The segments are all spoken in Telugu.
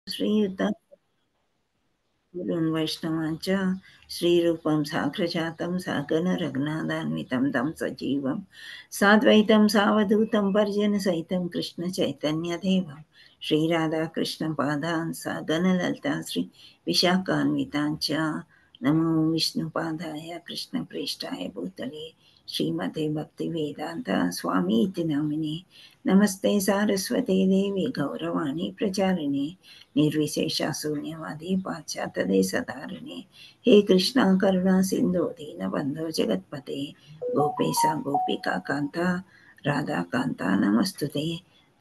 श्रीयुतं गुरून् वैष्णवांश्च श्रीरूपं साग्रजातं सहगण रघुनाथान्वितं तं सजीवं साद्वैतं सावधूतं परिजनसहितं कृष्णचैतन्यदेवं श्रीराधाकृष्णपादान् सहगणललिता श्रीविशाखान्विताञ्च नमो विष्णुपादाय कृष्णप्रेष्ठाय भूतले श्रीमते भक्तिवेदान्त स्वामीति नामिने नमस्ते सारस्वते देवी गौरवाणी प्रचारिणे निर्विशेषशून्यवादी पाश्चात्यदेशधारिणे हे कृष्णा करुणा सिन्धो दीनबन्धो जगत्पते गोपेश गोपिका कान्ता राधाकान्ता नमस्तुते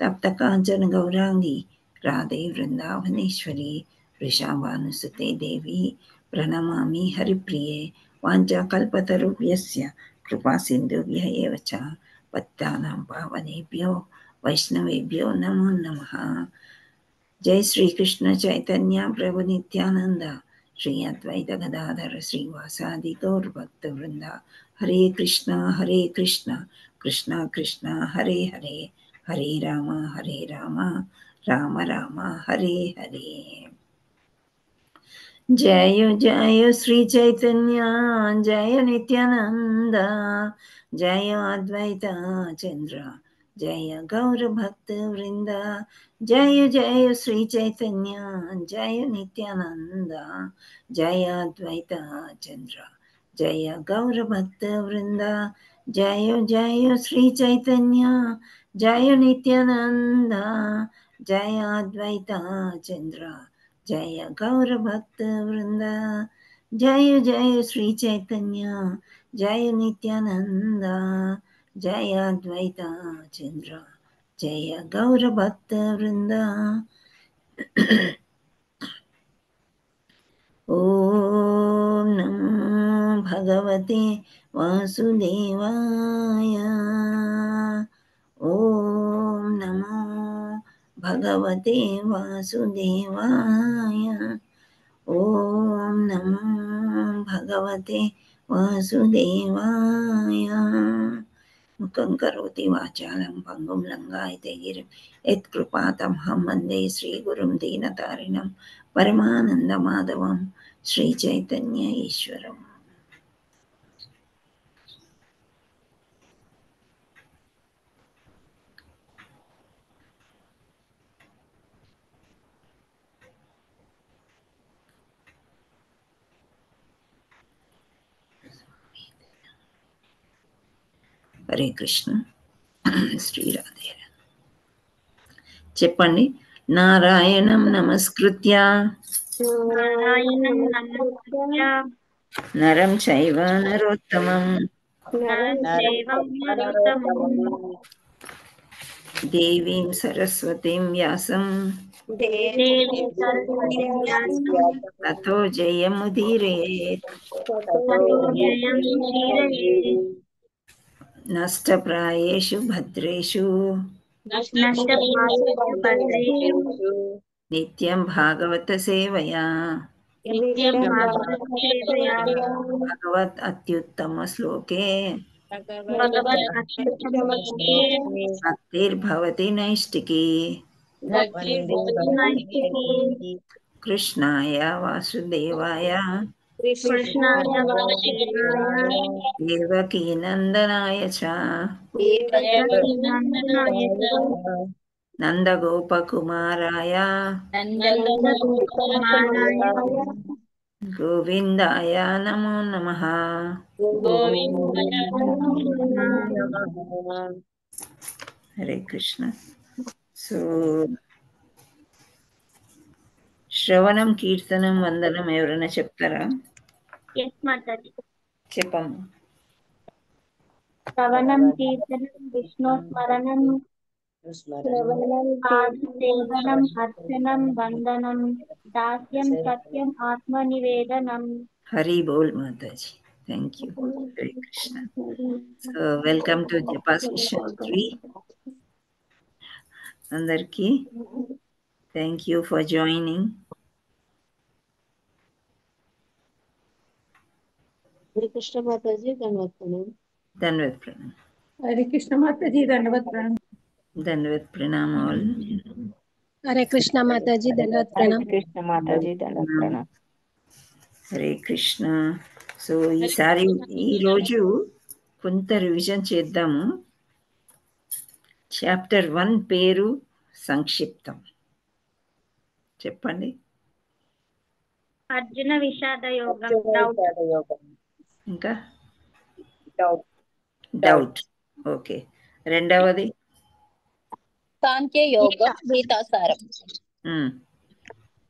तप्तकाञ्चन गौराङ्गी राधे वृन्दावनेश्वरी वृषाभानुसुते देवी प्रणमामि हरिप्रिये वाञ्छाकल्पतरुभ्यस्य कृपासिन्धुभ्य एव च पत्तानां पावनेभ्यो वैष्णवेभ्यो नमो नमः। जय श्री कृष्ण चैतन्य प्रभु नित्यानंद श्री अद्वैत गदाधर श्रीवासादि गौर भक्त वृंदा हरे कृष्णा कृष्णा कृष्णा हरे हरे हरे राम राम राम हरे हरे। जय जय श्री चैतन्य जय नित्यानंद जय अद्वैत चंद्र जय गौर भक्त वृंद जय जय श्री चैतन्य जय नित्यानंद जय अद्वैत चंद्र जय गौर भक्त वृंद जय जय श्री चैतन्य जय नित्यानंद जय अद्वैत चंद्र जय गौर भक्त वृंदा जय जय श्री चैतन्य जय नित्यानंद जय अद्वैत चंद्र जय गौर भक्त वृंदा। ओम नमो भगवते वासुदेवाय ओम नमो भगवते वासुदेवाय ओम नमो भगवते वासुदेवाय। मुखं करोति वाचालं पङ्गुं लङ्घयते गिरिं यत्कृपातमहं वन्दे श्रीगुरुं दीनतारिणं परमानन्दमाधवं श्रीचैतन्य ईश्वरम्। హరే కృష్ణ. శ్రీరాధే చెప్పండి. నారాయణం నమస్కృత్య నారాయణం నమస్కృత్య నరం చైవ నరోత్తమం నరం చైవం నరోత్తమం దేవీం సరస్వతీం వ్యాసం దేవీ సరస్వతి వ్యాసం తతో జయముదీరయేత్. తతో జయముదీరయేత్. నష్టప్రాయేషు భద్రేషు నష్టప్రాయేషు భద్రేషు నిత్యం భాగవత సేవయా నిత్యం భాగవత సేవయా భగవత్ అత్యుత్తమ శ్లోకే భగవద్ అత్యుత్తమస్తే భక్తిర్భవతి నైష్టికీ భక్తిర్భవతి నైష్టికీ. కృష్ణాయ వాసుదేవాయ కృష్ణాయ వాసుదేవాయ దేవకీనందనాయ చ దేవకీనందనాయ చ నందగోపకుమారాయ నందగోపకుమారాయ గోవిందాయ నమో నమః. గోవిందాయ నమః. హరే కృష్ణ. సో శ్రవణం కీర్తనం వందనం ఎవరైనా చెప్తారా? ఎస్ మాతాజీ. చెప్పమ్మా. శ్రవణం కీర్తనం విష్ణు స్మరణం పాదసేవనం అర్చనం వందనం దాస్యం సత్యం ఆత్మనివేదనం. హరి బోల్ మాతాజీ. Thank you. Hare Krishna. So welcome to japa session 3. అందరికీ thank you for joining. Hare Krishna माता जी धन्यवाद प्रणाम। ధన్యవాద్ ప్రణామ్. हरे कृष्ण माता जी धन्यवाद प्रणाम। ధన్యవాద్ ప్రణామ్ ఆల్. హరే కృష్ణ మాతాజీ ధన్యవాద హరే ప్రణామ్. కృష్ణ మాతాజీ దండ ప్రణామ్. హరే కృష్ణ. సో ఈసారి ఈరోజు కొంత రివిజన్ చేద్దాము. చాప్టర్ 1 పేరు సంక్షిప్తం చెప్పండి. అర్జున విషాద యోగం. ఇంకా డౌట్. ఓకే. రెండవది సాంఖ్య యోగం గీతాసారం.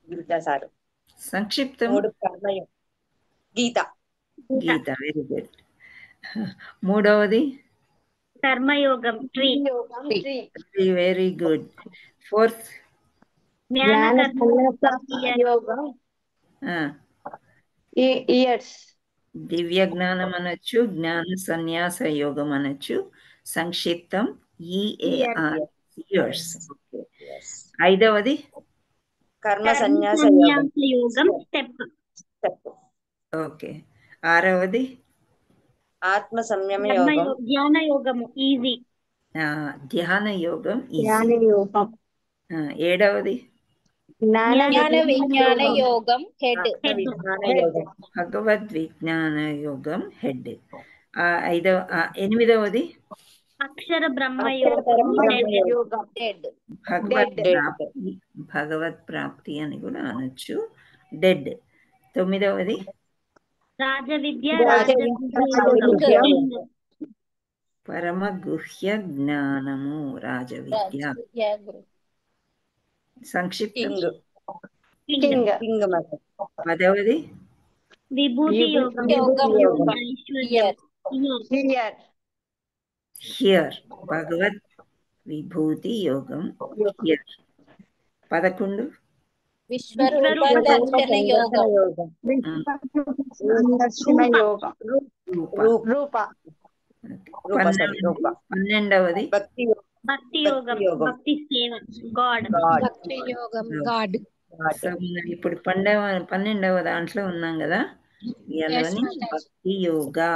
గీతాసారం. సంక్షిప్తం గీత. గీత. Very good. మూడవది కర్మయోగం. ట్రీ. Very good. ఫోర్త్ యోగం ఇయర్స్. దివ్య జ్ఞానం అనొచ్చు, జ్ఞాన సన్యాస యోగం అనొచ్చు. సంక్షిప్తం EAR ఇయర్స్. ఐదవది కర్మ సన్యాస యోగం. స్టెప్. ఓకే. ఆరవది ఆత్మ సంయమ యోగం. ధ్యాన యోగము. ఈజీ. ధ్యాన యోగం. యోగం. ఏడవది జ్ఞాన విజ్ఞాన యోగం హెడ్. భగవద్ విజ్ఞాన యోగం హెడ్. ఎనిమిదవది అక్షర బ్రహ్మ యోగం. హెడ్. భగవత్ ప్రాప్తి అని కూడా అనొచ్చు, డెడ్. తొమ్మిదవది రాజ విద్య. పరమ గుహ్య జ్ఞానము, రాజ విద్య. సంక్షిప్తం పదవది విభూతి యోగం. హియర్, భగవత్ విభూతి యోగం హియర్. 11 విశ్వరూప దర్శన యోగం. రూప. 12వది భక్తి యోగం. భక్తి సేవ. గాడ్. భక్తి యోగం గాడ్. సో మనం ఇప్పుడు 12వ దాంట్లో ఉన్నాం కదా, ఇవన్నీ భక్తి యోగా.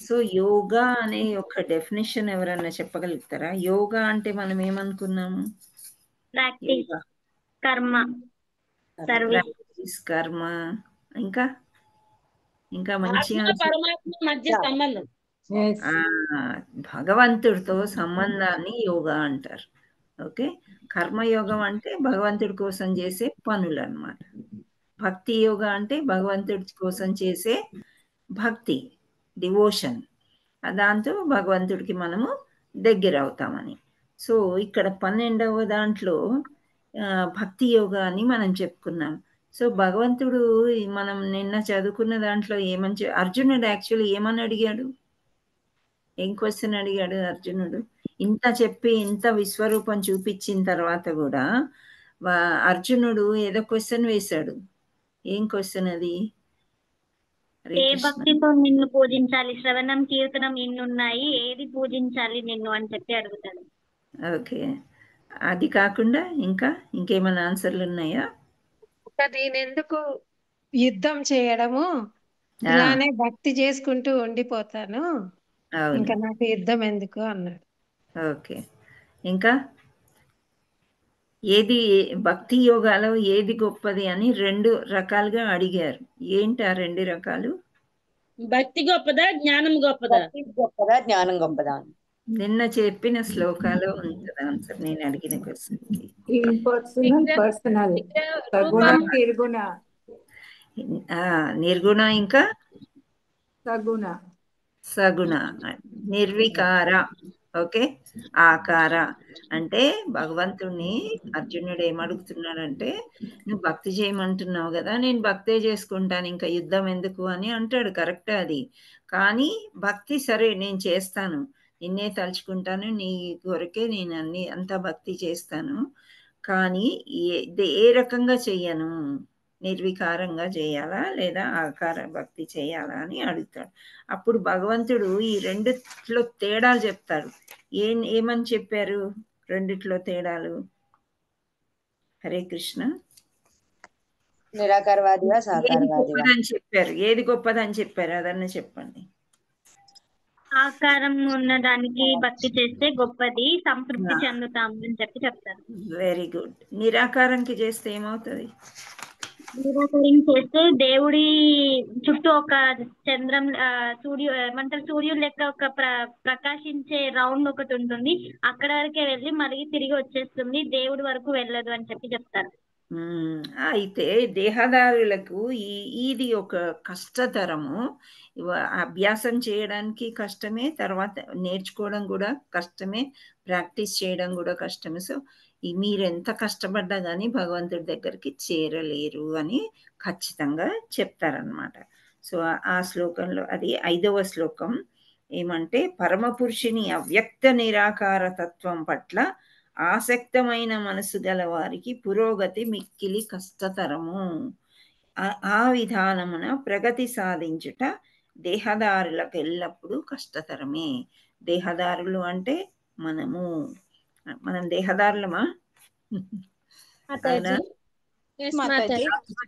సో యోగా అనే ఒక డెఫినేషన్ ఎవరన్నా చెప్పగలుగుతారా? యోగా అంటే మనం ఏమనుకున్నాము? ప్రాక్టీస్, కర్మ, సర్వీస్. కర్మ. ఇంకా ఇంకా మంచిగా పరమాత్మ మధ్య సంబంధం, భగవంతుడితో సంబంధాన్ని యోగా అంటారు. ఓకే. కర్మయోగం అంటే భగవంతుడి కోసం చేసే పనులు అన్నమాట. భక్తి యోగా అంటే భగవంతుడి కోసం చేసే భక్తి, డివోషన్. దాంతో భగవంతుడికి మనము దగ్గర అవుతామని. సో ఇక్కడ 12వ దాంట్లో భక్తి యోగా అని మనం చెప్పుకున్నాం. సో భగవంతుడు మనం నిన్న చదువుకున్న దాంట్లో ఏమని అర్జునుడు యాక్చువల్లీ ఏమని అడిగాడు? ఏం క్వశ్చన్ అడిగాడు అర్జునుడు? ఇంత చెప్పి ఇంత విశ్వరూపం చూపించిన తర్వాత కూడా అర్జునుడు ఏదో క్వశ్చన్ వేశాడు. ఏం క్వశ్చన్ అది? ఏ భక్తితో నిన్ను పూజించాలి? శ్రవణం, కీర్తనం ఇన్నున్నాయి, ఏది పూజించాలి నిన్ను అని చెప్పి అడుగుతాడు. ఓకే. అది కాకుండా ఇంకేమైనా ఆన్సర్లు ఉన్నాయా? నేనెందుకు యుద్ధం చేయడము, ఇలానే భక్తి చేసుకుంటూ ఉండిపోతాను, ఇంకా నాకు యుద్ధం ఎందుకు అన్నాడు. ఓకే. ఇంకా ఏది భక్తి యోగాలో ఏది గొప్పది అని 2 రకాలుగా అడిగారు. ఏంటి ఆ 2 రకాలు? భక్తి గొప్పదా, జ్ఞానం గొప్పదా? గొప్పదా, జ్ఞానం గొప్పదా? నిన్న చెప్పిన శ్లోకాలో ఉంటుంది ఆన్సర్ నేను అడిగిన క్వశ్చన్కి. నిర్గుణ ఇంకా సగుణ. నిర్వికార. ఓకే. ఆకార అంటే భగవంతుణ్ణి అర్జునుడు ఏమడుగుతున్నాడంటే, నువ్వు భక్తి చేయమంటున్నావు కదా, నేను భక్తే చేసుకుంటాను, ఇంకా యుద్ధం ఎందుకు అని అంటాడు. కరెక్టే అది. కానీ భక్తి సరే నేను చేస్తాను, నిన్నే తలుచుకుంటాను, నీ కొరకే నేను అంతా భక్తి చేస్తాను, కానీ ఏ రకంగా చెయ్యను? నిర్వికారంగా చేయాలా లేదా ఆకార భక్తి చేయాలా అని అడుగుతాడు. అప్పుడు భగవంతుడు ఈ 2 తేడాలు చెప్తాడు. ఏమని చెప్పారు 2 తేడాలు? హరే కృష్ణ. నిరాకారవాదిగా సాకారవాదిగా అని చెప్పారు. ఏది గొప్పదని చెప్పారు అదన్నా చెప్పండి. ఆకారం ఉన్నదానికి భక్తి చేస్తే గొప్పది, సంతృప్తి చెందుతాము అని చెప్తారు. Very good. నిరాకారంకి చేస్తే ఏమవుతుంది? నిరాకరణ చేస్తే దేవుడి చుట్టూ ఒక చంద్రం ఏమంటారు సూర్యుడు లెక్క ఒక ప్రకాశించే రౌండ్ ఒకటి ఉంటుంది, అక్కడ వరకే వెళ్ళి మళ్ళీ తిరిగి వచ్చేస్తుంది, దేవుడి వరకు వెళ్ళదు అని చెప్తారు. అయితే దేహదారులకు ఇది ఒక కష్టతరము. అభ్యాసం చేయడానికి కష్టమే, తర్వాత నేర్చుకోవడం కూడా కష్టమే, ప్రాక్టీస్ చేయడం కూడా కష్టమే. సో మీరు ఎంత కష్టపడ్డా కానీ భగవంతుడి దగ్గరికి చేరలేరు అని ఖచ్చితంగా చెప్తారనమాట. సో ఆ శ్లోకంలో అది 5వ శ్లోకం ఏమంటే, పరమపురుషుని అవ్యక్త నిరాకార తత్వం పట్ల ఆసక్తమైన మనసు గల వారికి పురోగతి మిక్కిలి కష్టతరము. ఆ విధానమున ప్రగతి సాధించుట దేహదారులకు ఎల్లప్పుడూ కష్టతరమే. దేహదారులు అంటే మనం దేహదారులమా?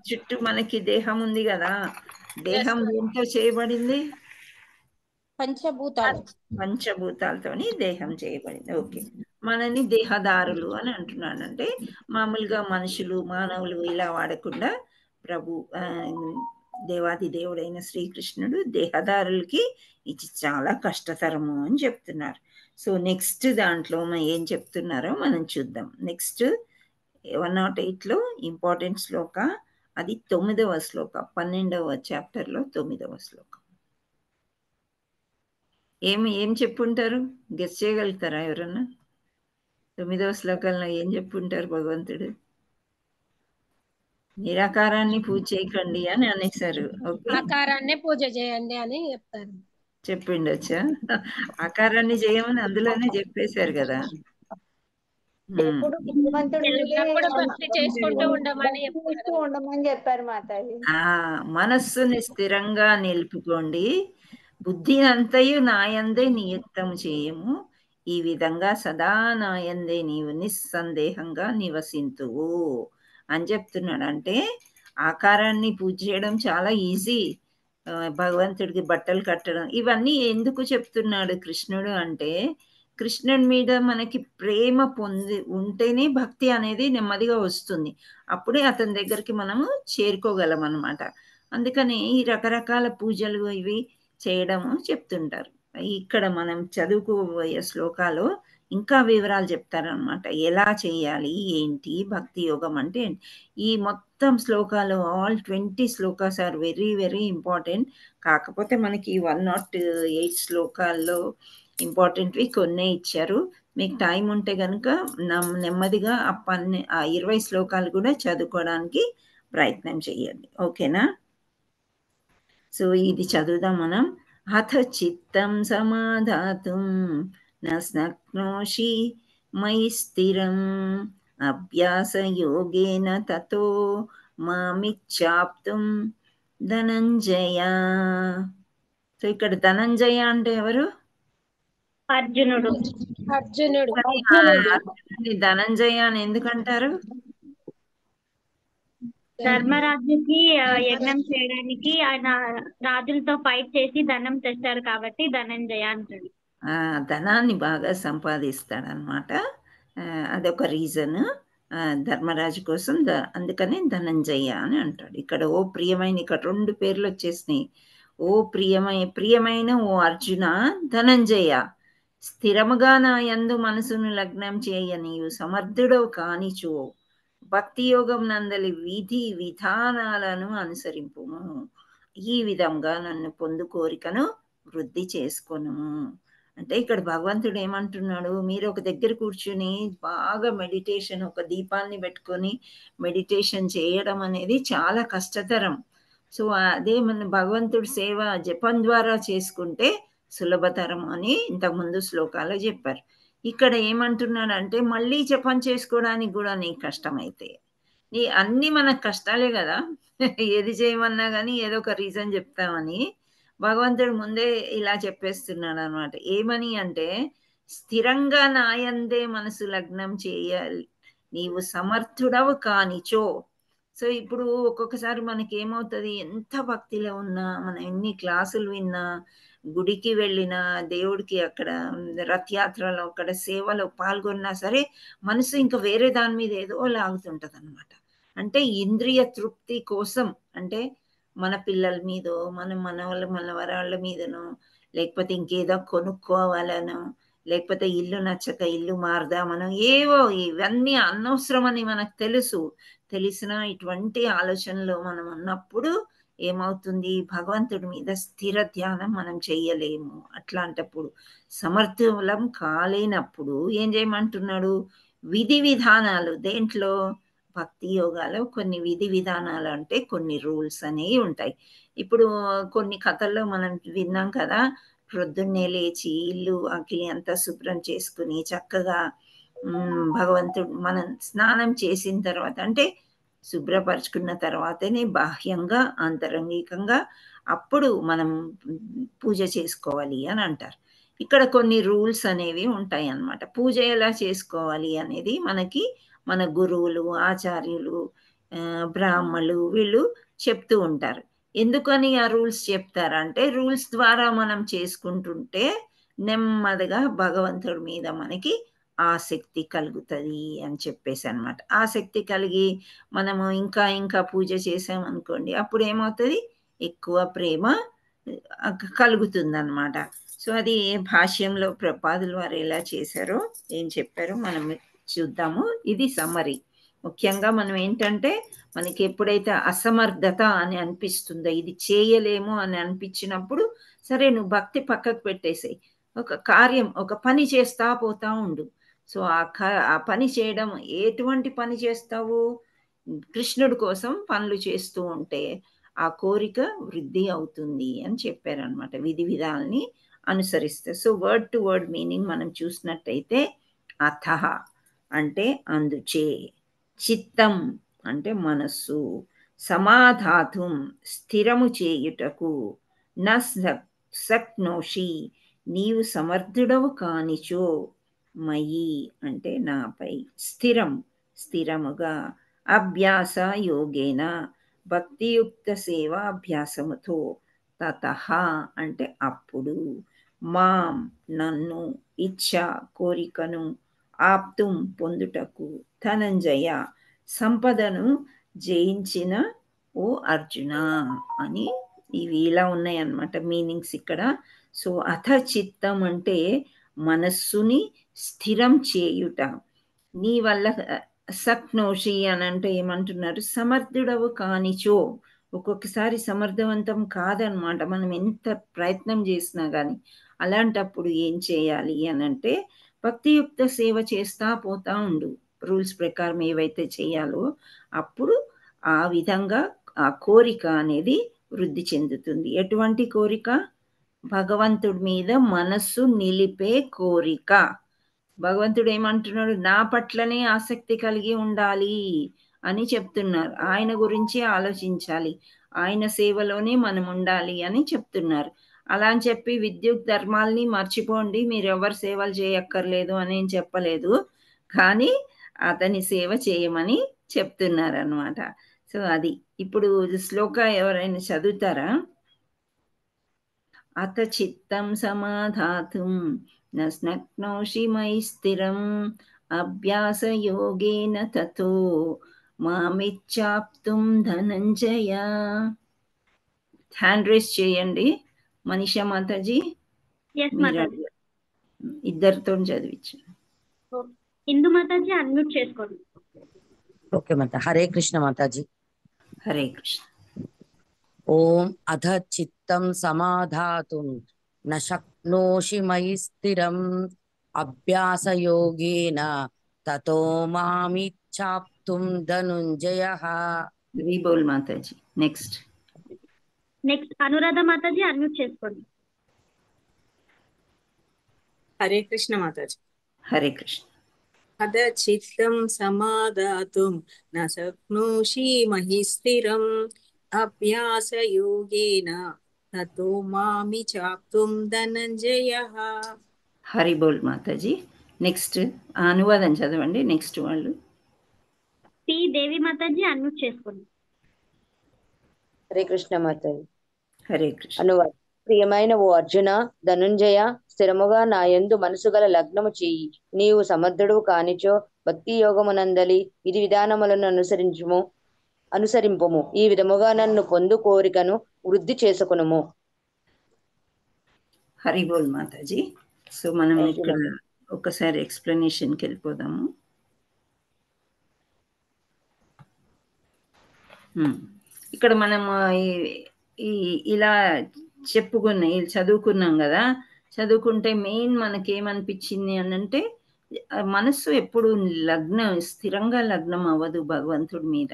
చుట్టూ మనకి దేహం ఉంది కదా, దేహం దేంతో చేయబడింది? పంచభూతాలతోని దేహం చేయబడింది. ఓకే, మనని దేహదారులు అని అంటున్నాడు. అంటే మామూలుగా మనుషులు, మానవులు ఇలా వాడకుండా ప్రభు దేవాది దేవుడైన శ్రీకృష్ణుడు దేహదారులకి ఇది చాలా కష్టతరము అని చెప్తున్నారు. సో నెక్స్ట్ దాంట్లో ఏం చెప్తున్నారో మనం చూద్దాం. నెక్స్ట్ 108లో ఇంపార్టెంట్ శ్లోక, అది 9వ శ్లోక, 12వ చాప్టర్లో 9వ శ్లోకం. ఏం చెప్పుంటారు? గెస్ చేయగలుగుతారా ఎవరన్నా? 9వ శ్లోకంలో ఏం చెప్పుంటారు భగవంతుడు? నిరాకారాన్ని పూజ చేయకండి అని అనేసారు. ఆకారాన్నే పూజ చేయండి అని చెప్తారు. చెప్పిండొచ్చా? ఆకారాన్ని చేయమని అందులోనే చెప్పేశారు కదా. భక్తి చేసుకుంటూ ఉండమని చెప్పారు మాతాజీ. మనస్సుని స్థిరంగా నిలుపుకోండి, బుద్ధిని అంతయు నాయందే నియుక్తం చేయము, ఈ విధంగా సదా నాయందే నీవు నిస్సందేహంగా నివసింతువు అని చెప్తున్నాడు. అంటే ఆకారాన్ని పూజ చేయడం చాలా ఈజీ, భగవంతుడికి బట్టలు కట్టడం ఇవన్నీ ఎందుకు చెప్తున్నాడు కృష్ణుడు అంటే, కృష్ణుడి మీద మనకి ప్రేమ పొంది ఉంటేనే భక్తి అనేది నెమ్మదిగా వస్తుంది, అప్పుడే అతని దగ్గరికి మనము చేరుకోగలం అన్నమాట. అందుకని ఈ రకరకాల పూజలు ఇవి చేయడము చెప్తుంటారు. ఇక్కడ మనం చదువుకోబోయే శ్లోకాలు ఇంకా వివరాలు చెప్తారనమాట, ఎలా చేయాలి ఏంటి, భక్తి యోగం అంటే ఏంటి. ఈ మొత్తం శ్లోకాలు all 20 shlokas are very very important. కాకపోతే మనకి 108 శ్లోకాల్లో ఇంపార్టెంట్వి కొన్నే ఇచ్చారు. మీకు టైం ఉంటే కనుక నెమ్మదిగా ఆ 20 శ్లోకాలు కూడా చదువుకోవడానికి ప్రయత్నం చేయండి. ఓకేనా? సో ఇది చదువుదాం మనం. అథ చిత్తం సమాధాతుం నక్నోషి మయి స్థిరం అభ్యాస యోగేన తతో మామిచ్చాప్తుం ధనంజయ. సో ఇక్కడ ధనంజయ అంటే ఎవరు? అర్జునుడు. ధనంజయ అని ఎందుకంటారు? ధర్మరాజుకి యజ్ఞం చేయడానికి ఆయన రాజులతో ఫైట్ చేసి ధనం తెచ్చారు కాబట్టి ధనంజయ అంటాడు. ధనాన్ని బాగా సంపాదిస్తాడనమాట, అదొక రీజన్ ధర్మరాజు కోసం. అందుకని ధనంజయ అని అంటాడు. ఇక్కడ ఓ ప్రియమైన, ఇక్కడ 2 పేర్లు వచ్చేసినాయి. ఓ ప్రియమైన ఓ అర్జున ధనంజయ, స్థిరముగా నా యందు మనసును లగ్నం చేయ నీవు సమర్థుడవు కానిచో భక్తి యోగం నందలి విధి విధానాలను అనుసరింపుము, ఈ విధంగా నన్ను పొందు కోరికను వృద్ధి చేసుకొను. అంటే ఇక్కడ భగవంతుడు ఏమంటున్నాడు, మీరు ఒక దగ్గర కూర్చుని బాగా మెడిటేషన్, ఒక దీపాన్ని పెట్టుకొని మెడిటేషన్ చేయడం అనేది చాలా కష్టతరం. సో అదే మన భగవంతుడి సేవ జపం ద్వారా చేసుకుంటే సులభతరం అని ఇంతకుముందు శ్లోకాల్లో చెప్పారు. ఇక్కడ ఏమంటున్నాడు అంటే, మళ్ళీ జపం చేసుకోవడానికి కూడా నీకు కష్టమైతే, అన్నీ మనకు కష్టాలే కదా, ఏది చేయమన్నా కానీ ఏదో ఒక రీజన్ చెప్తామని భగవంతుడు ముందే ఇలా చెప్పేస్తున్నాడు అనమాట. ఏమని అంటే, స్థిరంగా నాయందే మనసు లగ్నం చేయాలి నీవు సమర్థుడవు కానిచో. సో ఇప్పుడు ఒక్కొక్కసారి మనకి ఏమవుతుంది, ఎంత భక్తిలో ఉన్నా, మనం ఎన్ని క్లాసులు విన్నా, గుడికి వెళ్ళినా, దేవుడికి అక్కడ రథయాత్రలో అక్కడ సేవలో పాల్గొన్నా సరే మనసు ఇంకా వేరే దాని మీద ఏదో లాగుతుంటది అనమాట. అంటే ఇంద్రియ తృప్తి కోసం, అంటే మన పిల్లల మీదో మన మనవరాళ్ళ మీదనో, లేకపోతే ఇంకేదో కొనుక్కోవాలనో, లేకపోతే ఇల్లు నచ్చక ఇల్లు మారదామనో, ఏవో ఇవన్నీ అనవసరమని మనకు తెలిసిన ఇటువంటి ఆలోచనలో మనం ఉన్నప్పుడు ఏమవుతుంది, భగవంతుడి మీద స్థిర ధ్యానం మనం చెయ్యలేము. అట్లాంటప్పుడు సమర్థులం కాలేనప్పుడు ఏం చేయమంటున్నాడు, విధి విధానాలు. దేంట్లో, భక్తి యోగాలో కొన్ని విధి విధానాలు అంటే కొన్ని రూల్స్ అనేవి ఉంటాయి. ఇప్పుడు కొన్ని కథల్లో మనం విన్నాం కదా, ప్రొద్దున్నే లేచి ఇల్లు అకిలి అంతా శుభ్రం చేసుకుని చక్కగా భగవంతుడు మనం స్నానం చేసిన తర్వాత, అంటే శుభ్రపరుచుకున్న తర్వాతనే బాహ్యంగా అంతరంగికంగా అప్పుడు మనం పూజ చేసుకోవాలి అని అంటారు. ఇక్కడ కొన్ని రూల్స్ అనేవి ఉంటాయి అన్నమాట. పూజ ఎలా చేసుకోవాలి అనేది మనకి మన గురువులు, ఆచార్యులు, బ్రాహ్మణులు వీళ్ళు చెప్తూ ఉంటారు. ఎందుకని ఆ రూల్స్ చెప్తారంటే, రూల్స్ ద్వారా మనం చేసుకుంటుంటే నెమ్మదిగా భగవంతుడి మీద మనకి ఆసక్తి కలుగుతుంది అని చెప్పేసి అనమాట. ఆసక్తి కలిగి మనము ఇంకా ఇంకా పూజ చేసామనుకోండి, అప్పుడు ఏమవుతుంది, ఎక్కువ ప్రేమ కలుగుతుంది అనమాట. సో అది భాష్యంలో ప్రపాదుల వారు ఎలా చేశారో, ఏం చెప్పారో మనం చూద్దాము. ఇది సమ్మరీ. ముఖ్యంగా మనం ఏంటంటే, మనకి ఎప్పుడైతే అసమర్థత అని అనిపిస్తుందో, ఇది చేయలేము అని అనిపించినప్పుడు, సరే నువ్వు భక్తి పక్కకు పెట్టేసేయి, ఒక కార్యం ఒక పని చేస్తా పోతా ఉండు. సో ఆ పని చేయడం, ఎటువంటి పని చేస్తావు, కృష్ణుడి కోసం పనులు చేస్తూ ఉంటే ఆ కోరిక వృద్ధి అవుతుంది అని చెప్పారనమాట, విధి విధాలని అనుసరిస్తే. So word to word meaning మనం చూసినట్టయితే, అథః అంటే అందుచే, చిత్తం అంటే మనస్సు, సమాధాతుం స్థిరము చేయుటకు, న శక్నోషి నీవు సమర్థుడవు కానిచో, మయి అంటే నాపై, స్థిరముగా, అభ్యాస యోగేన భక్తియుక్త సేవాభ్యాసముతో, తతః అంటే అప్పుడు, మాం నన్ను, ఇచ్ఛ కోరికను, ఆప్తుం పొందుటకు, ధనంజయ సంపదను జయించిన ఓ అర్జున అని ఇవి ఇలా ఉన్నాయి అన్నమాట మీనింగ్స్ ఇక్కడ. సో అథ చిత్తం అంటే మనస్సుని స్థిరం చేయుట, నీ వల్ల సక్నోషి అని అంటే ఏమంటున్నారు, సమర్థుడవు కానిచో. ఒక్కొక్కసారి సమర్థవంతం కాదనమాట మనం ఎంత ప్రయత్నం చేసినా కానీ. అలాంటప్పుడు ఏం చేయాలి అని అంటే, భక్తియుక్త సేవ చేస్తా పోతా ఉండు, రూల్స్ ప్రకారం ఏవైతే చేయాలో. అప్పుడు ఆ విధంగా ఆ కోరిక అనేది వృద్ధి చెందుతుంది. ఎటువంటి కోరిక, భగవంతుడి మీద మనస్సు నిలిపే కోరిక. భగవంతుడు ఏమంటున్నాడు, నా పట్లనే ఆసక్తి కలిగి ఉండాలి అని చెప్తున్నారు. ఆయన గురించి ఆలోచించాలి, ఆయన సేవలోనే మనం ఉండాలి అని చెప్తున్నారు. అలా అని చెప్పి విద్యుత్ ధర్మాల్ని మర్చిపోండి, మీరు ఎవరు సేవలు చేయక్కర్లేదు అని ఏం చెప్పలేదు, కానీ అతని సేవ చేయమని చెప్తున్నారు అన్నమాట. సో అది ఇప్పుడు శ్లోక ఎవరైనా చదువుతారా? అత చిత్తం సమాధాతుం న స్నగ్నోషి మయి స్థిరం, అభ్యాస యోగేన తతో మామిచ్చాప్తుం ధనంజయ. హ్యాండ్ రేస్ చేయండి. మనీషా మాతాజీ ఇద్దరితో చదివించు. ఇందు మాతాజీ అన్మ్యూట్ చేసుకోండి. ఓకే మాతా. హరే కృష్ణ మాతాజీ. హరే కృష్ణ. ఓం అధ చిత్తం సమాధాతుం న శక్నోషి మయి స్థిరం, అభ్యాస యోగేన తతో మామిచ్చాప్తుం ధనుంజయః. రీబోల్ మాతాజీ. నెక్స్ట్ అనురాధ మాతాజీ అన్మ్యూట్ చేసుకోండి. హరే కృష్ణ మాతాజీ. హరే కృష్ణ. అధ చిత్తం సమాధాతుం న శక్నోషి మహి స్థిరం, అభ్యాస యోగేన తతో మామి చాప్తుం ధనంజయః. హరి బోల్ మాతాజీ. నెక్స్ట్ అనువాదం చదవండి నెక్స్ట్ వాళ్ళు. పి దేవి మాతాజీ అన్మ్యూట్ చేసుకోండి. హరే కృష్ణ మాతాజీ. హరే కృష్ణ. అనువాదం. ప్రియమైన ఓ అర్జున, ధనుంజయ, స్థిరముగా నా యందు మనసు గల లగ్నము చెయ్యి. నీవు సమర్థుడు కానిచో భక్తి యోగమునందలి విధి విధానములను అనుసరింపుము. ఈ విధముగా నన్ను పొందు కోరికను వృద్ధి చేసుకునుము. హరి బోల్ మాతాజీ. సో మనం ఇక్కడ ఒకసారి ఎక్స్ప్లెనేషన్కి వెళ్ళిపోదాము. ఇక్కడ మనము ఇలా చదువుకున్నాం కదా. చదువుకుంటే మెయిన్ మనకేమనిపించింది అని అంటే, మనస్సు ఎప్పుడు స్థిరంగా లగ్నం అవ్వదు భగవంతుడి మీద.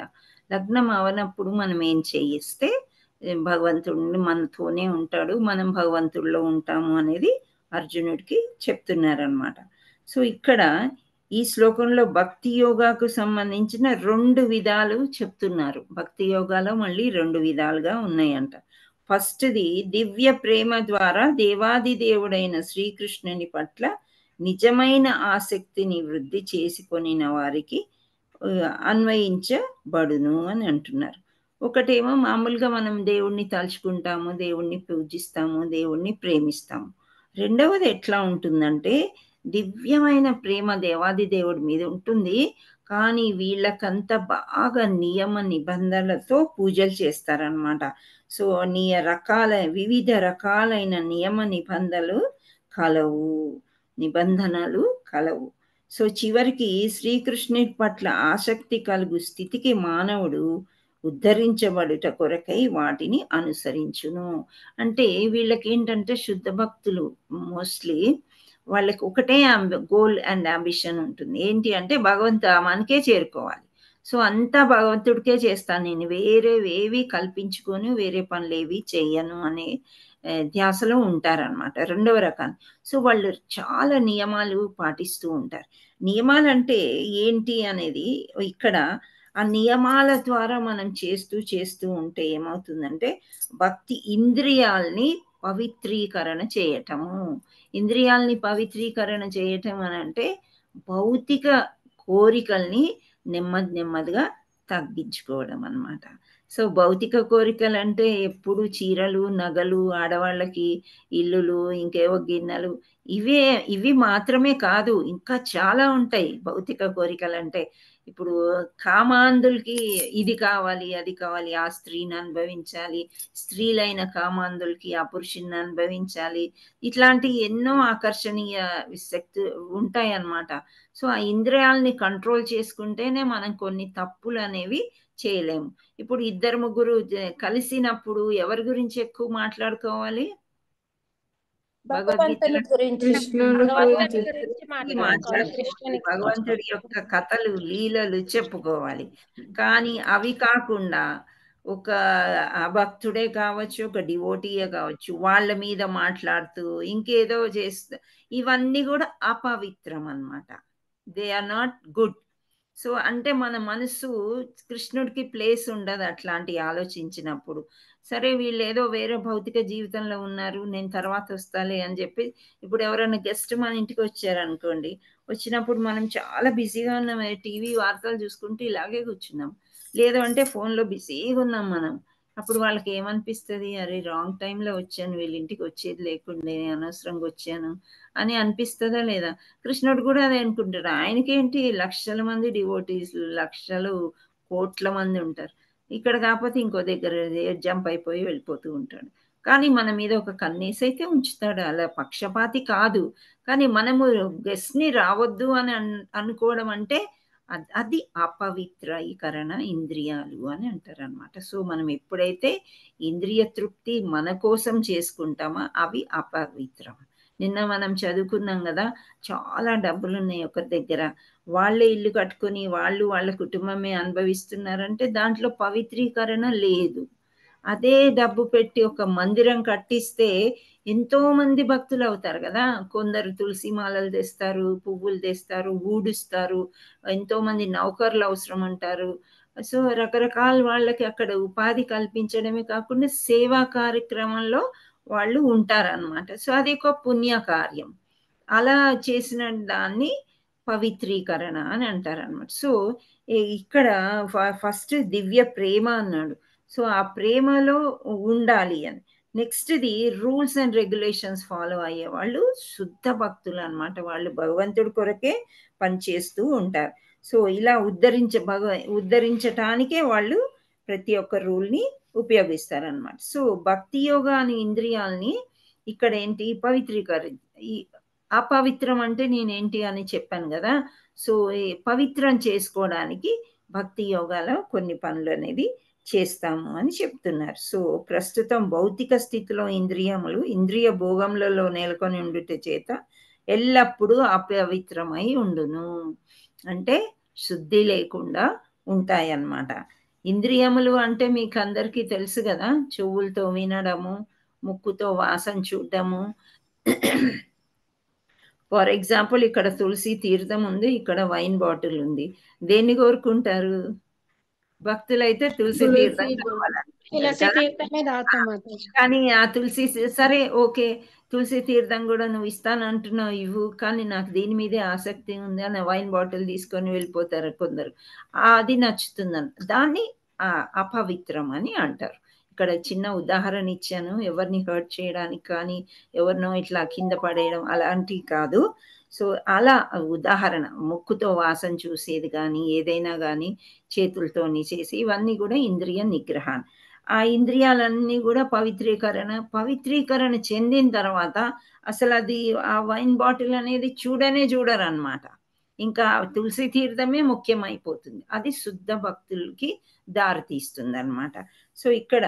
లగ్నం అవనప్పుడు మనం ఏం చేయిస్తే భగవంతుడిని మనతోనే ఉంటాడు, మనం భగవంతుడిలో ఉంటాము అనేది అర్జునుడికి చెప్తున్నారనమాట. సో ఇక్కడ ఈ శ్లోకంలో భక్తి యోగాకు సంబంధించిన 2 విధాలు చెప్తున్నారు. భక్తి యోగాలో మళ్ళీ 2 విధాలుగా ఉన్నాయంట. ఫస్ట్ది దివ్య ప్రేమ ద్వారా దేవాది దేవుడైన శ్రీకృష్ణుని పట్ల నిజమైన ఆసక్తిని వృద్ధి చేసుకొనిన వారికి అన్వయించబడును అని అంటున్నారు. ఒకటేమో మామూలుగా మనం దేవుణ్ణి తలుచుకుంటాము, దేవుణ్ణి పూజిస్తాము, దేవుణ్ణి ప్రేమిస్తాము. రెండవది ఎట్లా ఉంటుందంటే, దివ్యమైన ప్రేమ దేవాది దేవుడి మీద ఉంటుంది, కానీ వీళ్ళకంత బాగా నియమ నిబంధనలతో పూజలు చేస్తారనమాట. సో వివిధ రకాలైన నిబంధనలు కలవు. సో చివరికి శ్రీకృష్ణుడి పట్ల ఆసక్తి కలుగు స్థితికి మానవుడు ఉద్ధరించబడుట కొరకై వాటిని అనుసరించును. అంటే వీళ్ళకి ఏంటంటే శుద్ధ భక్తులు మోస్ట్లీ వాళ్ళకి ఒకటే గోల్ అండ్ అంబిషన్ ఉంటుంది. ఏంటి అంటే మనకే చేరుకోవాలి. సో అంతా భగవంతుడికే చేస్తాను నేను, వేరేవేవి కల్పించుకొని వేరే పనులు ఏవి చెయ్యను అనే ధ్యాసలో ఉంటారనమాట. రెండవ రకం. సో వాళ్ళు చాలా నియమాలు పాటిస్తూ ఉంటారు. నియమాలంటే ఏంటి అనేది ఇక్కడ ఆ నియమాల ద్వారా మనం చేస్తూ ఉంటే ఏమవుతుందంటే, భక్తి ఇంద్రియాల్ని పవిత్రీకరణ చేయటము. ఇంద్రియాల్ని పవిత్రీకరణ చేయటం అని అంటే భౌతిక కోరికల్ని నెమ్మదిగా తగ్గించుకోవడం అన్నమాట. సో భౌతిక కోరికలు అంటే ఎప్పుడు చీరలు, నగలు, ఆడవాళ్ళకి ఇల్లులు, ఇంకేవో గిన్నెలు, ఇవి మాత్రమే కాదు, ఇంకా చాలా ఉంటాయి భౌతిక కోరికలు అంటే. ఇప్పుడు కామాంధులకి ఇది కావాలి, అది కావాలి, ఆ స్త్రీని అనుభవించాలి, స్త్రీలైన కామాంధులకి ఆ పురుషుని అనుభవించాలి, ఇట్లాంటి ఎన్నో ఆకర్షణీయ శక్తి ఉంటాయి అన్నమాట. సో ఆ ఇంద్రియాలని కంట్రోల్ చేసుకుంటేనే మనం కొన్ని తప్పులు అనేవి చేయలేము. ఇప్పుడు 2-3 కలిసినప్పుడు ఎవరి గురించి ఎక్కువ మాట్లాడుకోవాలి? భగవంతుని గురించి భగవంతుడి యొక్క కథలు, లీలలు చెప్పుకోవాలి. కానీ అవి కాకుండా ఒక భక్తుడే కావచ్చు, ఒక డివోటీయే కావచ్చు, వాళ్ళ మీద మాట్లాడుతూ ఇంకేదో చేస్తూ, ఇవన్నీ కూడా అపవిత్రం అన్నమాట. They are not good. So అంటే మన మనసు కృష్ణుడికి ప్లేస్ ఉండదు అట్లాంటి ఆలోచించినప్పుడు. సరే వీళ్ళు ఏదో వేరే భౌతిక జీవితంలో ఉన్నారు, నేను తర్వాత వస్తాలే అని చెప్పి, ఇప్పుడు ఎవరైనా గెస్ట్ మన ఇంటికి వచ్చారనుకోండి, వచ్చినప్పుడు మనం చాలా బిజీగా ఉన్నాం, టీవీ వార్తలు చూసుకుంటూ ఇలాగే కూర్చున్నాం, లేదు అంటే ఫోన్లో బిజీగా ఉన్నాం మనం. అప్పుడు వాళ్ళకి ఏమనిపిస్తుంది, అరే రాంగ్ టైంలో వచ్చాను, వీళ్ళ ఇంటికి వచ్చేది లేకుండే అనవసరంగా వచ్చాను అని అనిపిస్తుందా లేదా? కృష్ణుడు కూడా అదే అనుకుంటాడు. ఆయనకేంటి, లక్షల మంది డివోటీస్, లక్షలు కోట్ల మంది ఉంటారు, ఇక్కడ కాకపోతే ఇంకో దగ్గర జంప్ అయిపోయి వెళ్ళిపోతూ ఉంటాడు. కానీ మన మీద ఒక కన్నేసి అయితే ఉంచుతాడు, అలా పక్షపాతి కాదు. కానీ మనము గెస్ట్ని రావద్దు అని అనుకోవడం అంటే అది అపవిత్రీకరణ ఇంద్రియాలు అని అంటారు అనమాట. సో మనం ఎప్పుడైతే ఇంద్రియ తృప్తి మన కోసం చేసుకుంటామో అవి అపవిత్రం. నిన్న మనం చదువుకున్నాం కదా, చాలా డబ్బులు ఉన్నాయి ఒకరి దగ్గర, వాళ్ళే ఇల్లు కట్టుకొని వాళ్ళ కుటుంబమే అనుభవిస్తున్నారంటే దాంట్లో పవిత్రీకరణ లేదు. అదే డబ్బు పెట్టి ఒక మందిరం కట్టిస్తే ఎంతో మంది భక్తులు అవుతారు కదా. కొందరు తులసి మాలలు తెస్తారు, పువ్వులు తెస్తారు, ఊడుస్తారు, ఎంతో మంది నౌకర్లు అవసరం అంటారు. సో రకరకాల వాళ్ళకి అక్కడ ఉపాధి కల్పించడమే కాకుండా సేవా కార్యక్రమంలో వాళ్ళు ఉంటారన్నమాట. సో అది ఒక పుణ్య కార్యం. అలా చేసిన దాన్ని పవిత్రీకరణ అని అంటారు అనమాట. సో ఇక్కడ ఫస్ట్ దివ్య ప్రేమ అన్నాడు. సో ఆ ప్రేమలో ఉండాలి అని. నెక్స్ట్ది రూల్స్ అండ్ రెగ్యులేషన్స్ ఫాలో అయ్యే వాళ్ళు శుద్ధ భక్తులు అనమాట. వాళ్ళు భగవంతుడి కొరకే పనిచేస్తూ ఉంటారు. సో ఇలా ఉద్ధరించటానికే వాళ్ళు ప్రతి ఒక్క రూల్ని ఉపయోగిస్తారనమాట. సో భక్తి యోగా అనే ఇంద్రియాలని ఇక్కడ ఏంటి ఈ అపవిత్రం అంటే నేనేంటి అని చెప్పాను కదా. సో పవిత్రం చేసుకోవడానికి భక్తి యోగాలో కొన్ని పనులు అనేది చేస్తాము అని చెప్తున్నారు. సో ప్రస్తుతం భౌతిక స్థితిలో ఇంద్రియములు ఇంద్రియ భోగములలో నెలకొని ఉండుట చేత ఎల్లప్పుడూ అపవిత్రమై ఉండును, అంటే శుద్ధి లేకుండా ఉంటాయన్నమాట. ఇంద్రియములు అంటే మీకు అందరికీ తెలుసు కదా, చెవులతో వినడము, ముక్కుతో వాసన చూడటము. ఫర్ ఎగ్జాంపుల్ ఇక్కడ తులసి తీర్థం ఉంది, ఇక్కడ వైన్ బాటిల్ ఉంది. దేన్ని కోరుకుంటారు? భక్తులైతే తులసి తీర్థం కానీ ఆ తులసి సరే ఓకే తులసి తీర్థం కూడా నువ్వు ఇస్తానంటున్నావు ఇవ్వు, కానీ నాకు దీని మీదే ఆసక్తి ఉంది అని వైన్ బాటిల్ తీసుకొని వెళ్ళిపోతారు కొందరు. అది నచ్చుతుందని దాన్ని అపవిత్రం అని అంటారు. ఇక్కడ చిన్న ఉదాహరణ ఇచ్చాను, ఎవరిని హర్ట్ చేయడానికి కానీ ఎవరినో ఇట్లా కింద పడేయడం అలాంటివి కాదు. సో అలా ఉదాహరణ, ముక్కుతో వాసన చూసేది కానీ ఏదైనా కానీ చేతులతోని చేసి ఇవన్నీ కూడా ఇంద్రియ నిగ్రహం. ఆ ఇంద్రియాలన్నీ కూడా పవిత్రీకరణ చెందిన తర్వాత అసలు అది ఆ వైన్ బాటిల్ అనేది చూడరు అనమాట. ఇంకా తులసి తీర్థమే ముఖ్యమైపోతుంది. అది శుద్ధ భక్తులకి దారితీస్తుంది అనమాట. సో ఇక్కడ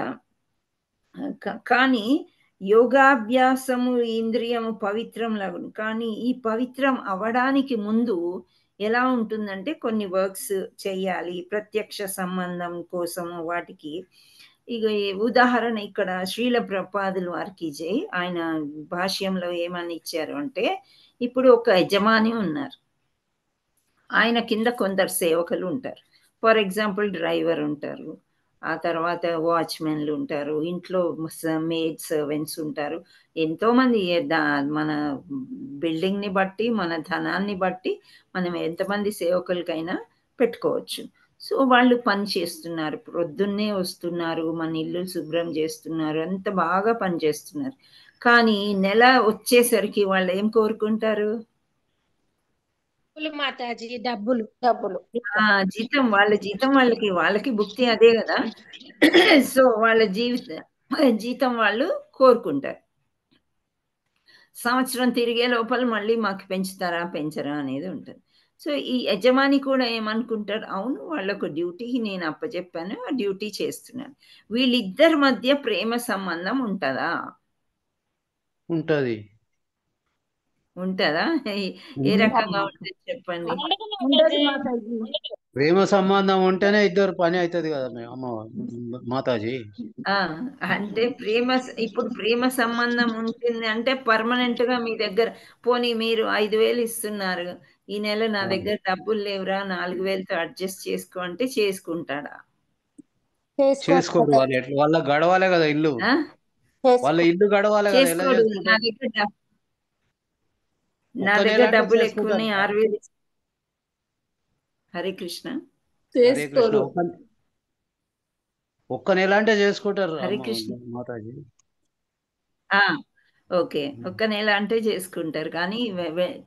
కానీ యోగాభ్యాసము ఇంద్రియము పవిత్రం లాగును, కానీ ఈ పవిత్రం అవడానికి ముందు ఎలా ఉంటుందంటే కొన్ని వర్క్స్ చేయాలి ప్రత్యక్ష సంబంధం కోసము. వాటికి ఇక ఉదాహరణ ఇక్కడ శ్రీల ప్రభుపాదుల వారికి జై ఆయన భాష్యంలో ఏమని ఇచ్చారు అంటే, ఇప్పుడు ఒక యజమాని ఉన్నారు, ఆయన కింద కొందరు సేవకులు ఉంటారు. ఫర్ ఎగ్జాంపుల్ డ్రైవర్ ఉంటారు, ఆ తర్వాత వాచ్మెన్లు ఉంటారు, ఇంట్లో మేడ్ సర్వెంట్స్ ఉంటారు. ఎంతోమంది మన బిల్డింగ్ని బట్టి మన ధనాన్ని బట్టి మనం ఎంతమంది సేవకులకైనా పెట్టుకోవచ్చు. సో వాళ్ళు పని చేస్తున్నారు, ప్రొద్దున్నే వస్తున్నారు, మన ఇల్లు శుభ్రం చేస్తున్నారు, అంత బాగా పని చేస్తున్నారు. కానీ నెల వచ్చేసరికి వాళ్ళు ఏం కోరుకుంటారు? మాతాజీ డబ్బులు జీతం, వాళ్ళకి భుక్తి అదే కదా. సో వాళ్ళ జీతం వాళ్ళు కోరుకుంటారు. సంవత్సరం తిరిగే లోపల మళ్ళీ మాకు పెంచరా అనేది ఉంటుంది. సో ఈ యజమాని కూడా ఏమనుకుంటారు, అవును వాళ్ళకు డ్యూటీ నేను అప్పచెప్పాను, ఆ డ్యూటీ చేస్తున్నాను. వీళ్ళిద్దరి మధ్య ప్రేమ సంబంధం ఉంటుందా? ఉంటుందా? ఏ రకంగా ఉంటుంది చెప్పండి. ప్రేమ సంబంధం ఉంటేనే ఇద్దరు పని అవుతుంది కదా మాతాజీ. అంటే ఇప్పుడు ప్రేమ సంబంధం ఉంటుంది అంటే పర్మనెంట్ గా మీ దగ్గర పోనీ మీరు 5,000 ఇస్తున్నారు, ఈ నెల నా దగ్గర డబ్బులు లేవురా 4,000తో అడ్జస్ట్ చేసుకో అంటే చేసుకుంటాడా? చేసుకోరు. వాళ్ళ గడవాలి కదా ఇల్లు, వాళ్ళ ఇల్లు గడవాలి కదా. చేసుకోడు. నా దగ్గర డబ్బులు ఎక్కువ ఉన్నాయి 6,000. హరే కృష్ణ. ఒక్క నెల అంటే చేసుకుంటారు హరే కృష్ణ మాతాజీ. ఓకే, ఒక్క నెల అంటే చేసుకుంటారు, కానీ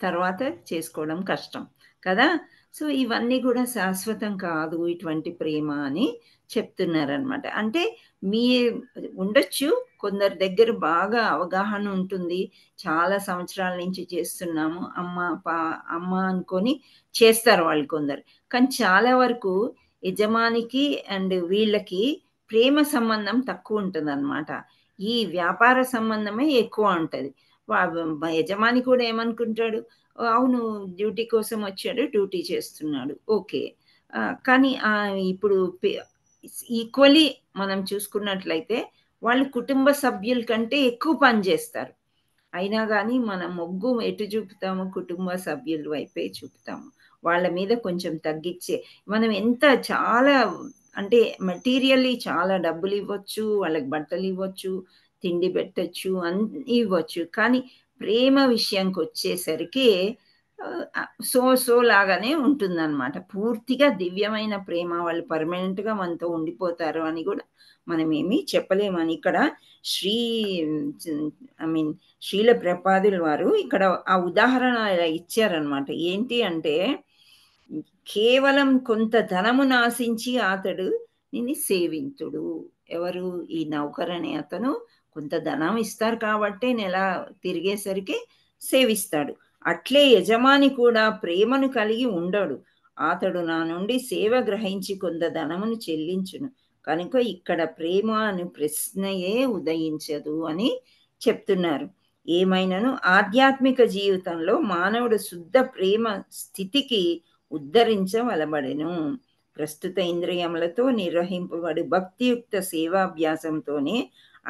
తర్వాత చేసుకోవడం కష్టం కదా. సో ఇవన్నీ కూడా శాశ్వతం కాదు ఇటువంటి ప్రేమ అని చెప్తున్నారనమాట. అంటే మీ ఉండొచ్చు, కొందరి దగ్గర బాగా అవగాహన ఉంటుంది, చాలా సంవత్సరాల నుంచి చేస్తున్నాము అమ్మ అనుకొని చేస్తారు వాళ్ళు కొందరు. కానీ చాలా వరకు యజమానికి అండ్ వీళ్ళకి ప్రేమ సంబంధం తక్కువ ఉంటుంది అనమాట. ఈ వ్యాపార సంబంధమే ఎక్కువ ఉంటుంది. యజమాని కూడా ఏమనుకుంటాడు, అవును డ్యూటీ కోసం వచ్చాడు, డ్యూటీ చేస్తున్నాడు, ఓకే. కానీ ఇప్పుడు ఈక్వలీ మనం చూసుకున్నట్లయితే వాళ్ళు కుటుంబ సభ్యుల కంటే ఎక్కువ పని చేస్తారు. అయినా కానీ మన మొగ్గు ఎటు చూపుతాము? కుటుంబ సభ్యుల వైపే చూపుతాము. వాళ్ళ మీద కొంచెం తగ్గించే, మనం ఎంత చాలా అంటే మెటీరియల్లీ చాలా డబ్బులు ఇవ్వచ్చు, వాళ్ళకి బట్టలు ఇవ్వచ్చు, తిండి పెట్టచ్చు, అన్నీ ఇవ్వచ్చు. కానీ ప్రేమ విషయానికి వచ్చేసరికి సో లాగానే ఉంటుందన్నమాట. పూర్తిగా దివ్యమైన ప్రేమ, వాళ్ళు పర్మనెంట్గా మనతో ఉండిపోతారు అని కూడా మనం ఏమీ చెప్పలేమని ఇక్కడ శ్రీల ప్రపాదుల వారు ఇక్కడ ఆ ఉదాహరణ ఇలా ఇచ్చారనమాట. ఏంటి అంటే, కేవలం కొంత ధనమును ఆశించి అతడు నిన్ను సేవింతుడు. ఎవరు? ఈ నౌకర్ అనే అతను కొంత ధనం ఇస్తారు కాబట్టి నెల తిరిగేసరికి సేవిస్తాడు. అట్లే యజమాని కూడా ప్రేమను కలిగి ఉండడు. అతడు నా నుండి సేవ గ్రహించి కొంత ధనమును చెల్లించును. కనుక ఇక్కడ ప్రేమ అనే ప్రశ్నయే ఉదయించదు అని చెప్తున్నారు. ఏమైనాను ఆధ్యాత్మిక జీవితంలో మానవుడు శుద్ధ ప్రేమ స్థితికి ఉద్ధరించవలబడెను. ప్రస్తుత ఇంద్రియములతో నిర్వహింపబడి భక్తియుక్త సేవాభ్యాసంతోనే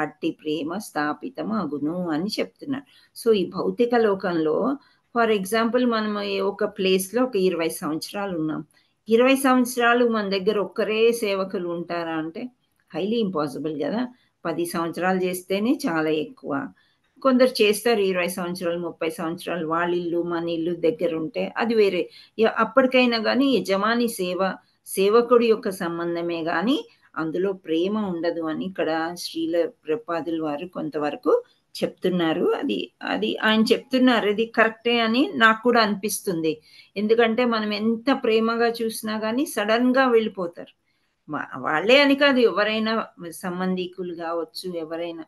అట్టి ప్రేమ స్థాపితం అగును అని చెప్తున్నారు. సో ఈ భౌతిక లోకంలో ఫర్ ఎగ్జాంపుల్ మనం ఒక ప్లేస్లో ఒక 20 సంవత్సరాలు ఉన్నాం. 20 సంవత్సరాలు మన దగ్గర ఒక్కరే సేవకులు ఉంటారా అంటే హైలీ ఇంపాసిబుల్ కదా. 10 సంవత్సరాలు చేస్తేనే చాలా ఎక్కువ. కొందరు చేస్తారు 20 సంవత్సరాలు 30 సంవత్సరాలు, వాళ్ళ ఇల్లు మన ఇల్లు దగ్గర ఉంటే అది వేరే. అప్పటికైనా కానీ యజమాని సేవకుడి యొక్క సంబంధమే కానీ అందులో ప్రేమ ఉండదు అని ఇక్కడ శ్రీల ప్రపాదుల వారు కొంతవరకు చెప్తున్నారు. అది ఆయన చెప్తున్నారు, ఇది కరెక్టే అని నాకు కూడా అనిపిస్తుంది. ఎందుకంటే మనం ఎంత ప్రేమగా చూసినా కానీ సడన్గా వెళ్ళిపోతారు. వాళ్ళే అని కాదు, ఎవరైనా సంబంధికులు కావచ్చు, ఎవరైనా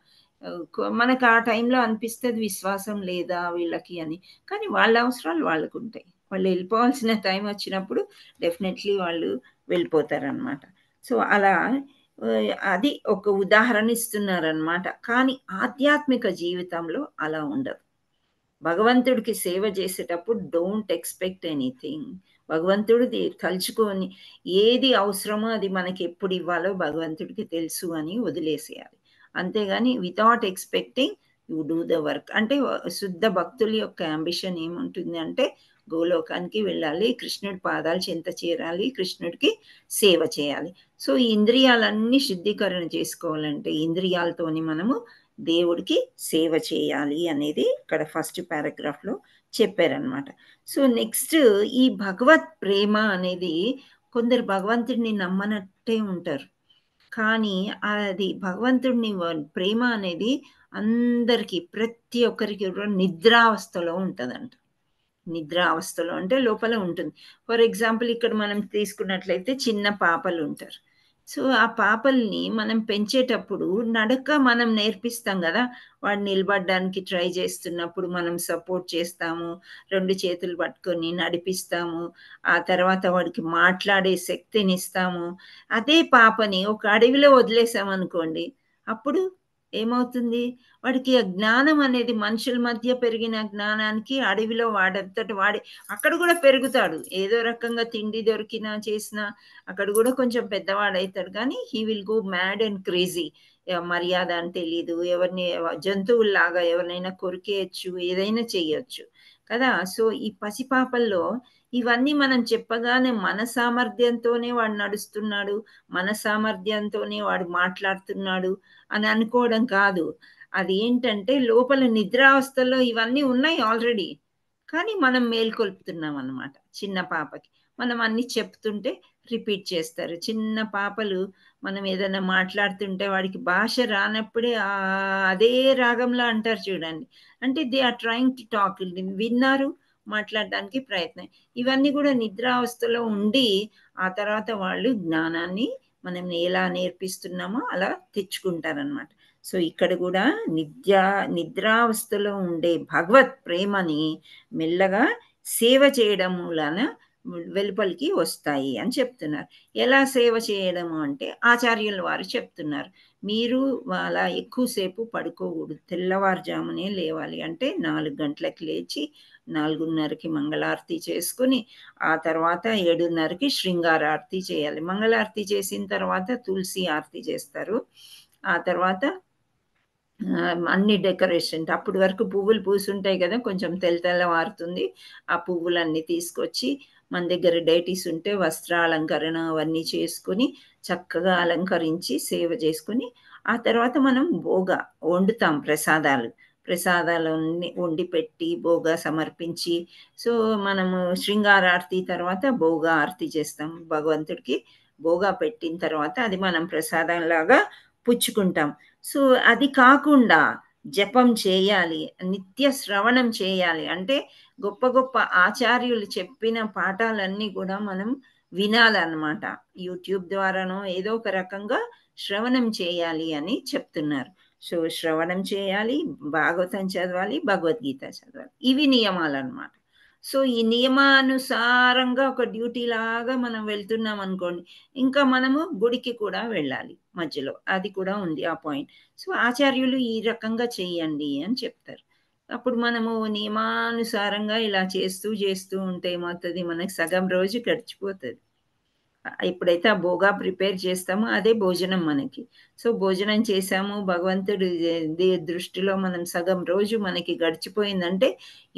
మనకు ఆ టైంలో అనిపిస్తుంది విశ్వాసం లేదా వీళ్ళకి అని. కానీ వాళ్ళ అవసరాలు వాళ్ళకు ఉంటాయి. వాళ్ళు వెళ్ళిపోవాల్సిన టైం వచ్చినప్పుడు డెఫినెట్లీ వాళ్ళు వెళ్ళిపోతారనమాట. సో అలా అది ఒక ఉదాహరణ ఇస్తున్నారనమాట. కానీ ఆధ్యాత్మిక జీవితంలో అలా ఉండదు. భగవంతుడికి సేవ చేసేటప్పుడు డోంట్ ఎక్స్పెక్ట్ ఎనీథింగ్. భగవంతుడిది తలుచుకొని ఏది అవసరమో అది మనకి ఎప్పుడు ఇవ్వాలో భగవంతుడికి తెలుసు అని వదిలేసేయాలి. అంతేగాని without expecting you do the work. అంటే శుద్ధ భక్తుల యొక్క అంబిషన్ ఏముంటుంది అంటే గోలోకానికి వెళ్ళాలి, కృష్ణుడి పాదాలు చెంత చేరాలి, కృష్ణుడికి సేవ చేయాలి. సో ఈ ఇంద్రియాలన్నీ శుద్ధీకరణ చేసుకోవాలంటే ఇంద్రియాలతోని మనము దేవుడికి సేవ చేయాలి అనేది ఇక్కడ ఫస్ట్ పారాగ్రాఫ్లో చెప్పారనమాట. సో నెక్స్ట్ ఈ భగవత్ ప్రేమ అనేది కొందరు భగవంతుడిని నమ్మనట్టే ఉంటారు. కానీ అది భగవంతుడిని ప్రేమ అనేది అందరికీ ప్రతి ఒక్కరికి నిద్రావస్థలో ఉంటుందంట. నిద్రావస్థలో అంటే లోపల ఉంటుంది. ఫర్ ఎగ్జాంపుల్ ఇక్కడ మనం తీసుకున్నట్లయితే చిన్న పాపలు ఉంటారు. సో ఆ పాపల్ని మనం పెంచేటప్పుడు నడక మనం నేర్పిస్తాం కదా. వాడు నిలబడడానికి ట్రై చేస్తున్నప్పుడు మనం సపోర్ట్ చేస్తాము, 2 చేతులు పట్టుకొని నడిపిస్తాము. ఆ తర్వాత వాడికి మాట్లాడే శక్తిని ఇస్తాము. అదే పాపని ఒక అడవిలో వదిలేసామనుకోండి, అప్పుడు ఏమవుతుంది? వాడికి ఆ జ్ఞానం అనేది మనుషుల మధ్య పెరిగిన జ్ఞానానికి అడవిలో వాడంతటి వాడి అక్కడ కూడా పెరుగుతాడు. ఏదో రకంగా తిండి దొరికినా చేసినా అక్కడ కూడా కొంచెం పెద్దవాడవుతాడు. కానీ he will go mad and crazy. మర్యాద అని తెలీదు, ఎవరిని జంతువుల్లాగా ఎవరినైనా కొరికేయచ్చు, ఏదైనా చెయ్యొచ్చు కదా. సో ఈ పసిపాపల్లో ఇవన్నీ మనం చెప్పగానే మన సామర్థ్యంతోనే వాడు నడుస్తున్నాడు, మన సామర్థ్యంతోనే వాడు మాట్లాడుతున్నాడు అని అనుకోవడం కాదు. అది ఏంటంటే లోపల నిద్రావస్థలో ఇవన్నీ ఉన్నాయి ఆల్రెడీ, కానీ మనం మేల్కొల్పుతున్నాం అన్నమాట. చిన్న పాపకి మనం అన్ని చెప్తుంటే రిపీట్ చేస్తారు. చిన్న పాపలు మనం ఏదైనా మాట్లాడుతుంటే వాడికి భాష రానప్పుడే అదే రాగంలో అంటారు చూడండి. అంటే they are trying to talk, విన్నారు, మాట్లాడడానికి ప్రయత్నం. ఇవన్నీ కూడా నిద్రావస్థలో ఉండి ఆ తర్వాత వాళ్ళు జ్ఞానాన్ని మనం ఎలా నేర్పిస్తున్నామో అలా తెచ్చుకుంటారనమాట. సో ఇక్కడ కూడా నిద్రావస్థలో ఉండే భగవత్ ప్రేమని మెల్లగా సేవ చేయడం మూలాన వెలుపలికి వస్తాయి అని చెప్తున్నారు. ఎలా సేవ చేయడము అంటే ఆచార్యుల వారు చెప్తున్నారు, మీరు అలా ఎక్కువసేపు పడుకోకూడదు, తెల్లవారుజామునే లేవాలి. అంటే 4 గంటలకు లేచి 4:30కి మంగళారతి చేసుకుని ఆ తర్వాత 7:30కి శృంగారారతి చేయాలి. మంగళారతి చేసిన తర్వాత తులసి ఆరతి చేస్తారు. ఆ తర్వాత అన్ని డెకరేషన్, అప్పటి వరకు పువ్వులు పూసుంటాయి కదా, కొంచెం తెల్లవారుతుంది. ఆ పువ్వులన్నీ తీసుకొచ్చి మన దగ్గర డైటీస్ ఉంటే వస్త్రాలంకరణ అవన్నీ చేసుకుని చక్కగా అలంకరించి సేవ చేసుకుని ఆ తర్వాత మనం వండుతాం ప్రసాదాలు వండి పెట్టి భోగా సమర్పించి, సో మనము శృంగారారతి తర్వాత భోగా ఆరతి చేస్తాం భగవంతుడికి. భోగా పెట్టిన తర్వాత అది మనం ప్రసాదంలాగా పుచ్చుకుంటాం. సో అది కాకుండా జపం చేయాలి, నిత్య శ్రవణం చేయాలి. అంటే గొప్ప గొప్ప ఆచార్యులు చెప్పిన పాఠాలన్నీ కూడా మనం వినాలన్నమాట. యూట్యూబ్ ద్వారానో ఏదో ఒక రకంగా శ్రవణం చేయాలి అని చెప్తున్నారు. సో శ్రవణం చేయాలి, భాగవతం చదవాలి, భగవద్గీత చదవాలి. ఇవి నియమాలన్నమాట. సో ఈ నియమానుసారంగా ఒక డ్యూటీ లాగా మనం వెళ్తున్నాం అనుకోండి, ఇంకా మనము గుడికి కూడా వెళ్ళాలి మధ్యలో, అది కూడా ఉంది ఆ పాయింట్. సో ఆచార్యులు ఈ రకంగా చెయ్యండి అని చెప్తారు. అప్పుడు మనము నియమానుసారంగా ఇలా చేస్తూ చేస్తూ ఉంటే ఏమవుతుంది, మనకి సగం రోజు గడిచిపోతుంది. ఎప్పుడైతే ఆ భోగా ప్రిపేర్ చేస్తామో అదే భోజనం మనకి. సో భోజనం చేసాము, భగవంతుడి దృష్టిలో మనం సగం రోజు మనకి గడిచిపోయిందంటే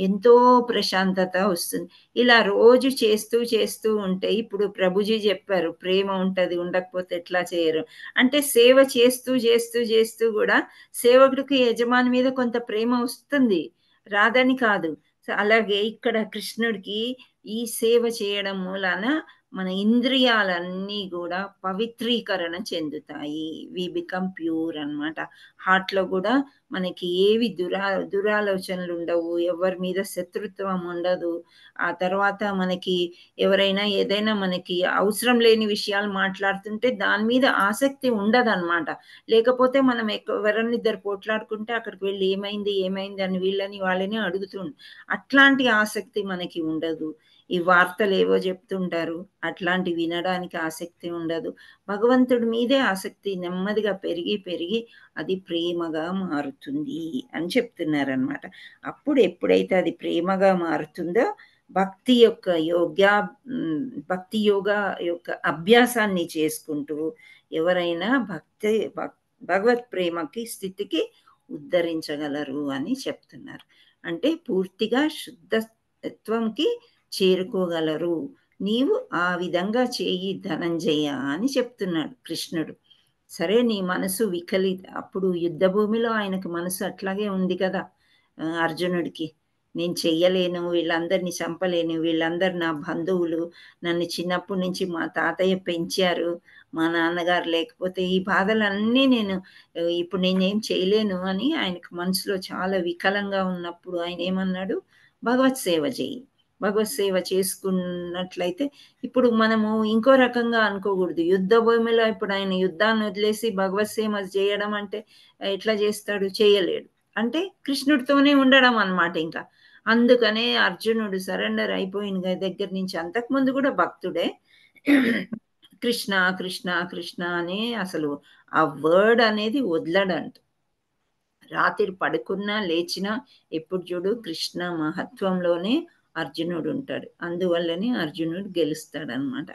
ఎంతో ప్రశాంతత వస్తుంది. ఇలా రోజు చేస్తూ చేస్తూ ఉంటే, ఇప్పుడు ప్రభుజీ చెప్పారు ప్రేమ ఉంటుంది, ఉండకపోతే ఎట్లా చేయరు అంటే, సేవ చేస్తూ చేస్తూ చేస్తూ కూడా సేవకుడికి యజమాని మీద కొంత ప్రేమ వస్తుంది, రాదని కాదు. అలాగే ఇక్కడ కృష్ణుడికి ఈ సేవ చేయడం మూలాన మన ఇంద్రియాలన్నీ కూడా పవిత్రీకరణ చెందుతాయి. వి బికమ్ ప్యూర్ అన్నమాట. హార్ట్లో కూడా మనకి ఏవి దురాలోచనలు ఉండవు, ఎవరి మీద శత్రుత్వం ఉండదు. ఆ తర్వాత మనకి ఎవరైనా ఏదైనా మనకి అవసరం లేని విషయాలు మాట్లాడుతుంటే దాని మీద ఆసక్తి ఉండదన్నమాట. లేకపోతే మనం ఎవరన్నా ఇద్దరు పోట్లాడుకుంటే అక్కడికి వెళ్ళి ఏమైంది ఏమైంది అని వీళ్ళని వాళ్ళని అడుగుతుండు. అట్లాంటి ఆసక్తి మనకి ఉండదు. ఈ వార్తలు ఏవో చెప్తుంటారు, అట్లాంటి వినడానికి ఆసక్తి ఉండదు. భగవంతుడి మీదే ఆసక్తి నెమ్మదిగా పెరిగి పెరిగి అది ప్రేమగా మారుతుంది అని చెప్తున్నారనమాట. అప్పుడు ఎప్పుడైతే అది ప్రేమగా మారుతుందో భక్తి యోగ యొక్క అభ్యాసాన్ని చేసుకుంటూ ఎవరైనా భగవత్ ప్రేమకి స్థితికి ఉద్ధరించగలరు అని చెప్తున్నారు. అంటే పూర్తిగా శుద్ధత్వంకి చేరుకోగలరు. నీవు ఆ విధంగా చేయి ధనంజయ అని చెప్తున్నాడు కృష్ణుడు. సరే నీ మనసు అప్పుడు యుద్ధ భూమిలో ఆయనకు మనసు అట్లాగే ఉంది కదా అర్జునుడికి. నేను చెయ్యలేను, వీళ్ళందరినీ చంపలేను, వీళ్ళందరు నా బంధువులు, నన్ను చిన్నప్పటి నుంచి మా తాతయ్య పెంచారు, మా నాన్నగారు లేకపోతే ఈ బాధలన్నీ ఇప్పుడు నేనేం చేయలేను అని ఆయనకు మనసులో చాలా వికలంగా ఉన్నప్పుడు ఆయన ఏమన్నాడు, భగవత్ సేవ చేయి. భగవత్ సేవ చేసుకున్నట్లయితే ఇప్పుడు మనము ఇంకో రకంగా అనుకోకూడదు. యుద్ధ భూమిలో ఇప్పుడు ఆయన యుద్ధాన్ని వదిలేసి భగవత్ సేవ చేయడం అంటే ఎట్లా చేస్తాడు, చేయలేడు. అంటే కృష్ణుడితోనే ఉండడం అన్నమాట. ఇంకా అందుకనే అర్జునుడు సరెండర్ అయిపోయిన దగ్గర నుంచి, అంతకుముందు కూడా భక్తుడే, కృష్ణ కృష్ణ కృష్ణ అని అసలు ఆ వర్డ్ అనేది వదలడంట. రాత్రి పడుకున్నా లేచినా ఎప్పుడు చూడు కృష్ణ మహత్వంలోనే అర్జునుడు ఉంటాడు. అందువల్లనే అర్జునుడు గెలుస్తాడనమాట.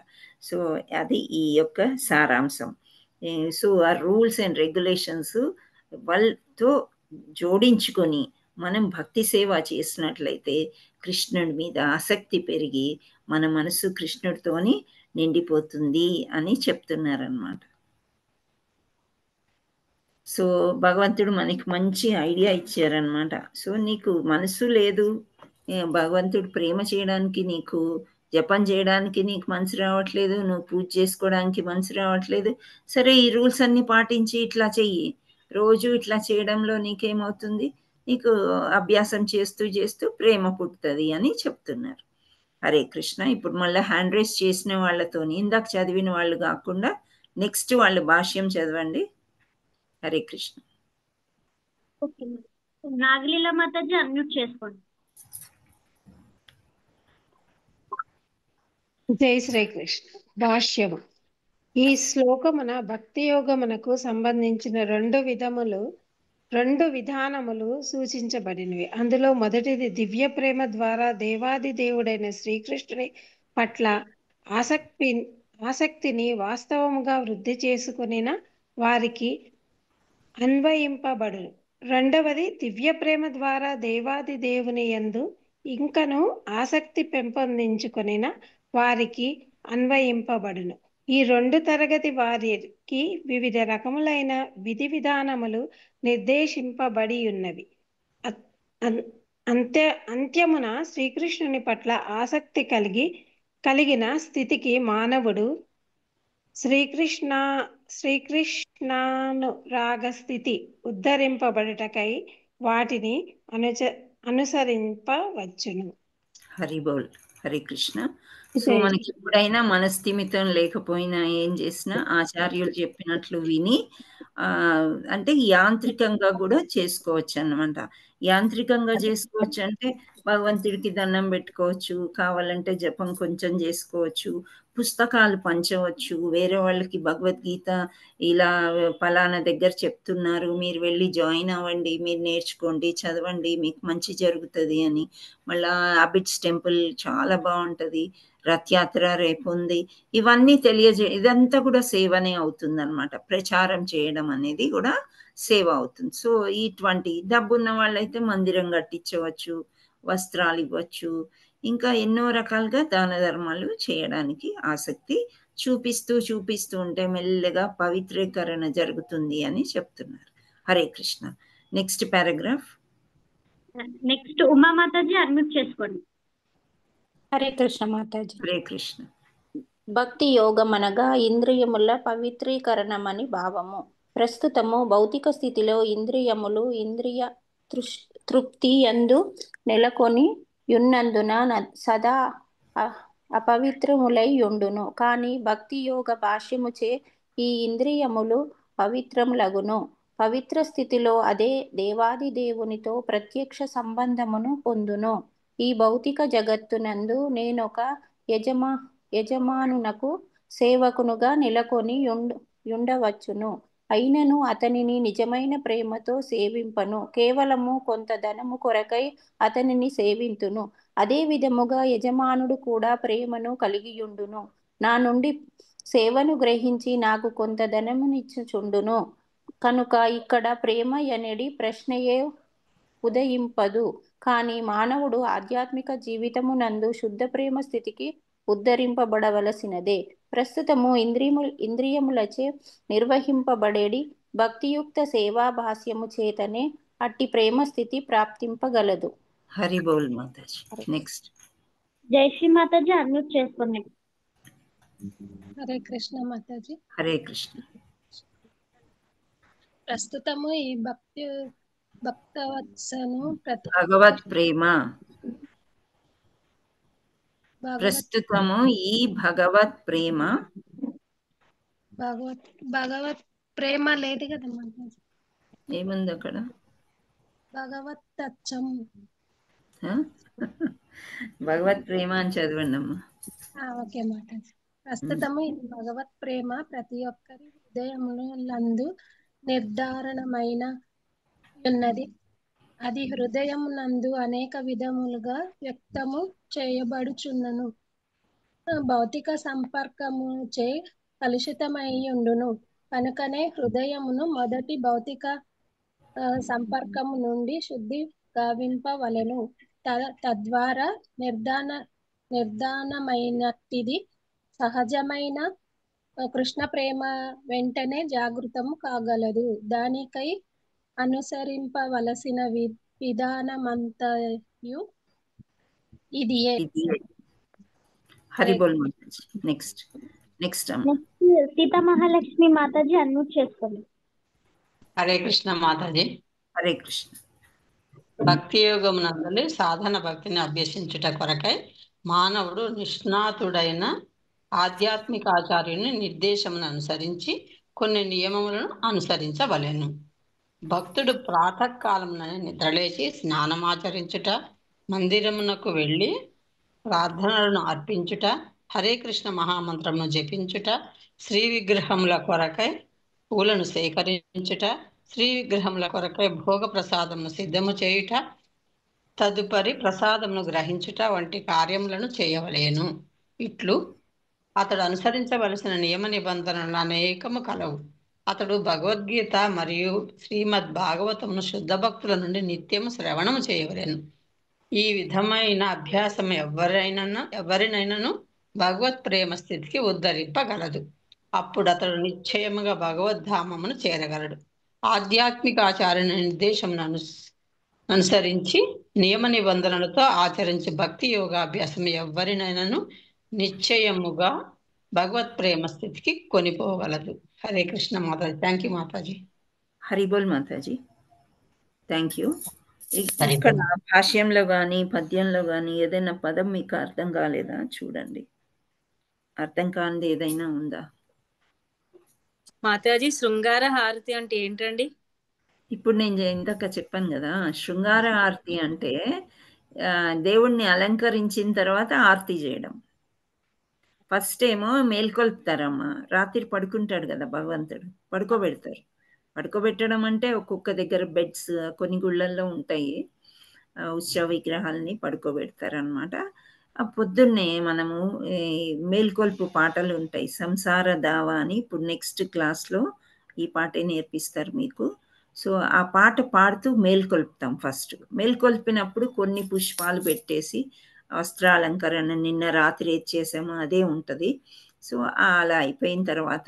సో అది ఈ యొక్క సారాంశం. సో ఆ రూల్స్ అండ్ రెగ్యులేషన్స్ వాళ్ళతో జోడించుకొని మనం భక్తి సేవ చేసినట్లయితే కృష్ణుడి మీద ఆసక్తి పెరిగి మన మనసు కృష్ణుడితోని నిండిపోతుంది అని చెప్తున్నారనమాట. సో భగవంతుడు మనకి మంచి ఐడియా ఇచ్చారనమాట. సో నీకు మనసు లేదు, భగవంతుడు ప్రేమ చేయడానికి, నీకు జపం చేయడానికి నీకు మనసు రావట్లేదు, నువ్వు పూజ చేసుకోవడానికి మనసు రావట్లేదు. సరే ఈ రూల్స్ అన్ని పాటించి ఇట్లా చెయ్యి. రోజు ఇట్లా చేయడంలో నీకేమవుతుంది, నీకు అభ్యాసం చేస్తూ చేస్తూ ప్రేమ పుట్టుతుంది అని చెప్తున్నారు. హరే కృష్ణ. ఇప్పుడు మళ్ళీ హ్యాండ్ రైస్ చేసిన వాళ్ళతో, ఇందాక చదివిన వాళ్ళు కాకుండా నెక్స్ట్ వాళ్ళు భాష్యం చదవండి. హరే కృష్ణ. నాగలీల మాతాజీ అన్మ్యూట్ చేసుకోండి. జై శ్రీకృష్ణ. భాష్యము. ఈ శ్లోకమున భక్తి యోగమునకు సంబంధించిన రెండు విధానములు సూచించబడినవి. అందులో మొదటిది దివ్య ప్రేమ ద్వారా దేవాది దేవుడైన శ్రీకృష్ణుని పట్ల ఆసక్తిని వాస్తవముగా వృద్ధి చేసుకునిన వారికి అన్వయింపబడును. రెండవది దివ్య ప్రేమ ద్వారా దేవాది దేవుని యందు ఇంకను ఆసక్తి పెంపొందించుకొనిన వారికి అన్వయింపబడును. ఈ రెండు తరగతి వారికి వివిధ రకములైన విధి విధానములు నిర్దేశింపబడి ఉన్నవి. అంత్యమున శ్రీకృష్ణుని పట్ల ఆసక్తి కలిగిన స్థితికి మానవుడు శ్రీకృష్ణానురాగ స్థితి ఉద్ధరింపబడుటకై వాటిని అనుసరింపవచ్చును. హరిబోల్. హరే కృష్ణ. సో మనకి ఎప్పుడైనా మనస్థిమితం లేకపోయినా ఏం చేసినా ఆచార్యులు చెప్పినట్లు విని అంటే యాంత్రికంగా కూడా చేసుకోవచ్చు అన్నమాట. యాంత్రికంగా చేసుకోవచ్చు అంటే భగవంతుడికి దండం పెట్టుకోవచ్చు, కావాలంటే జపం కొంచెం చేసుకోవచ్చు, పుస్తకాలు పంచవచ్చు, వేరే వాళ్ళకి భగవద్గీత ఇలా పలానా దగ్గర చెప్తున్నారు, మీరు వెళ్ళి జాయిన్ అవ్వండి, మీరు నేర్చుకోండి, చదవండి, మీకు మంచి జరుగుతుంది అని. మళ్ళా అబిడ్స్ టెంపుల్ చాలా బాగుంటుంది, రథయాత్ర రేపు ఉంది, ఇవన్నీ ఇదంతా కూడా సేవనే అవుతుంది అనమాట. ప్రచారం చేయడం అనేది కూడా సేవ అవుతుంది. సో ఇటువంటి డబ్బున్న వాళ్ళైతే మందిరం కట్టించవచ్చు, వస్త్రాలు ఇవ్వచ్చు, ఇంకా ఎన్నో రకాలుగా దాన ధర్మాలు చేయడానికి ఆసక్తి చూపిస్తూ ఉంటే మెల్లగా పవిత్రీకరణ జరుగుతుంది అని చెప్తున్నారు. Hare Krishna. Next paragraph. Next Uma Mataji unmute చేసుకోండి. హరే కృష్ణ మాతాజీ. హరే కృష్ణ. భక్తి యోగం అనగా ఇంద్రియముల పవిత్రీకరణమని భావము. ప్రస్తుతము భౌతిక స్థితిలో ఇంద్రియములు ఇంద్రియ తృప్తి యందు నెలకొని యున్నందున సదా అపవిత్రములై యుండును. కానీ భక్తి యోగ భాష్యముచే ఈ ఇంద్రియములు పవిత్రములగును. పవిత్ర స్థితిలో అదే దేవాది దేవునితో ప్రత్యక్ష సంబంధమును పొందును. ఈ భౌతిక జగత్తునందు నేనొక యజమానునకు సేవకునుగా నెలకొని యుండవచ్చును. అయినను అతనిని నిజమైన ప్రేమతో సేవింపను, కేవలము కొంత ధనము కొరకై అతనిని సేవింతును. అదే విధముగా యజమానుడు కూడా ప్రేమను కలిగియుండును, నా నుండి సేవను గ్రహించి నాకు కొంత ధనమునిచ్చుచుండును. కనుక ఇక్కడ ప్రేమ అనేది ప్రశ్నయే ఉదయింపదు. కానీ మానవుడు ఆధ్యాత్మిక జీవితమునందు శుద్ధ ప్రేమ స్థితికి ఉద్ధరింపబడవలసినదే. ప్రస్తుతము ఇంద్రియములచే నిర్వహింపబడేది భక్తియుక్త సేవా భాష్యము చేతనే అట్టి ప్రేమ స్థితి ప్రాప్తింపగలదు. హరి బోల్ మాతాజీ. నెక్స్ట్ జయశ్రీ మాతాజీ అన్మ్యూట్ చేసుకోండి. హరే కృష్ణ మాతాజీ. హరే కృష్ణ. ప్రస్తుతము ఈ భక్తవత్సను భగవత్ ప్రేమ. ప్రస్తుతము ఈ భగవత్ ప్రేమ. భగవత్ ప్రేమ లేదు కదా మాతాజీ. ఏముంది అక్కడ? భగవత్ తత్సము. భగవత్ ప్రేమ అని చదవండి అమ్మా. ఓకే మాతాజీ. ప్రస్తుతము ఈ భగవత్ ప్రేమ ప్రతి ఒక్కరి హృదయములందు నిర్ధారణమైన ఉన్నది. అది హృదయమునందు అనేక విధములుగా వ్యక్తము చేయబడుచున్నను. భౌతిక సంపర్కము చే కలుషితమయ్యుండును. కనుకనే హృదయమును మొదటి భౌతిక సంపర్కము నుండి శుద్ధి గావింపవలెను. తద్వారా నిర్ధానమైనట్టిది సహజమైన కృష్ణ ప్రేమ వెంటనే జాగృతము కాగలదు. దానికై అనుసరింపవలసిన విధానమంతయు ఇదియే. హరి బోల్ మాతాజీ. నెక్స్ట్ సీతా మహాలక్ష్మి మాతాజీ అన్మ్యూట్ చేసుకోండి. హరే కృష్ణ మాతాజీ. హరే కృష్ణ. భక్తి యోగమునందలి సాధన భక్తిని అభ్యసించుట కొరకై మానవుడు నిష్ణాతుడైన ఆధ్యాత్మిక ఆచార్యుని నిర్దేశమును అనుసరించి కొన్ని నియమములను అనుసరించవలెను. భక్తుడు ప్రాతకాలమున నిద్రలేచి స్నానమాచరించుట, మందిరమునకు వెళ్ళి ప్రార్థనలను అర్పించుట, హరే కృష్ణ మహామంత్రమును జపించుట, శ్రీ విగ్రహముల కొరకై పూలను సేకరించుట, శ్రీ విగ్రహముల కొరకై భోగ ప్రసాదమును సిద్ధము చేయుట, తదుపరి ప్రసాదమును గ్రహించుట వంటి కార్యములను చేయవలేను. ఇట్లు అతడు అనుసరించవలసిన నియమ నిబంధనలు అనేకము కలవు. అతడు భగవద్గీత మరియు శ్రీమద్ భాగవతమును శుద్ధ భక్తుల నుండి నిత్యము శ్రవణము చేయవలెను. ఈ విధమైన అభ్యాసం ఎవరినైనాను భగవత్ ప్రేమ స్థితికి ఉద్ధరింపగలదు. అప్పుడు అతడు నిశ్చయముగా భగవద్ధామమును చేరగలడు. ఆధ్యాత్మిక ఆచార్యుని నిర్దేశమును అనుసరించి నియమ నిబంధనలతో ఆచరించి భక్తి యోగాభ్యాసం ఎవరినైనాను నిశ్చయముగా భగవత్ ప్రేమ స్థితికి కొనిపోగలదు. హరే కృష్ణ మాతాజీ. థ్యాంక్ యూ మాతాజీ. హరిబోల్ మాతాజీ. Thank you. ఇక్కడ భాష్యంలో కానీ పద్యంలో కానీ ఏదైనా పదం మీకు అర్థం కాలేదా చూడండి. అర్థం కానిది ఏదైనా ఉందా? మాతాజీ శృంగార హారతి అంటే ఏంటండి? ఇప్పుడు నేను ఇందాక చెప్పాను కదా, శృంగార ఆరతి అంటే దేవుణ్ణి అలంకరించిన తర్వాత ఆరతి చేయడం. ఫస్ట్ ఏమో మేల్కొల్పుతారమ్మా. రాత్రి పడుకుంటాడు కదా భగవంతుడు, పడుకోబెడతారు. పడుకోబెట్టడం అంటే ఒక్కొక్క దగ్గర బెడ్స్ కొన్ని గుళ్ళల్లో ఉంటాయి, ఉత్సవ విగ్రహాలని పడుకోబెడతారనమాట. ఆ పొద్దున్నే మనము మేల్కొల్పు పాటలు ఉంటాయి, సంసార దావా అని. ఇప్పుడు నెక్స్ట్ క్లాస్లో ఈ పాటే నేర్పిస్తారు మీకు. సో ఆ పాట పాడుతూ మేల్కొల్పుతాం. ఫస్ట్ మేల్కొల్పినప్పుడు కొన్ని పుష్పాలు పెట్టేసి వస్త్రాలంకరణ నిన్న రాత్రి ఏది చేసామో అదే ఉంటుంది. సో అలా అయిపోయిన తర్వాత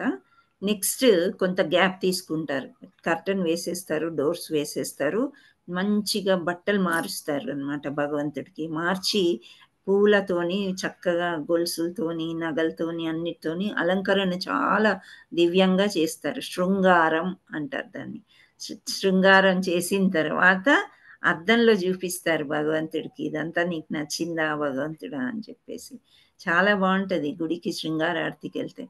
నెక్స్ట్ కొంత గ్యాప్ తీసుకుంటారు, కర్టన్ వేసేస్తారు, డోర్స్ వేసేస్తారు, మంచిగా బట్టలు మారుస్తారు అన్నమాట భగవంతుడికి. మార్చి పూలతోని చక్కగా గొలుసులతోని నగలతోని అన్నిటితోని అలంకరణ చాలా దివ్యంగా చేస్తారు. శృంగారం అంటారు దాన్ని. శృంగారం చేసిన తర్వాత అద్దంలో చూపిస్తారు భగవంతుడికి, ఇదంతా నీకు నచ్చిందా భగవంతుడా అని చెప్పేసి. చాలా బాగుంటుంది గుడికి శృంగారారతికి వెళ్తే.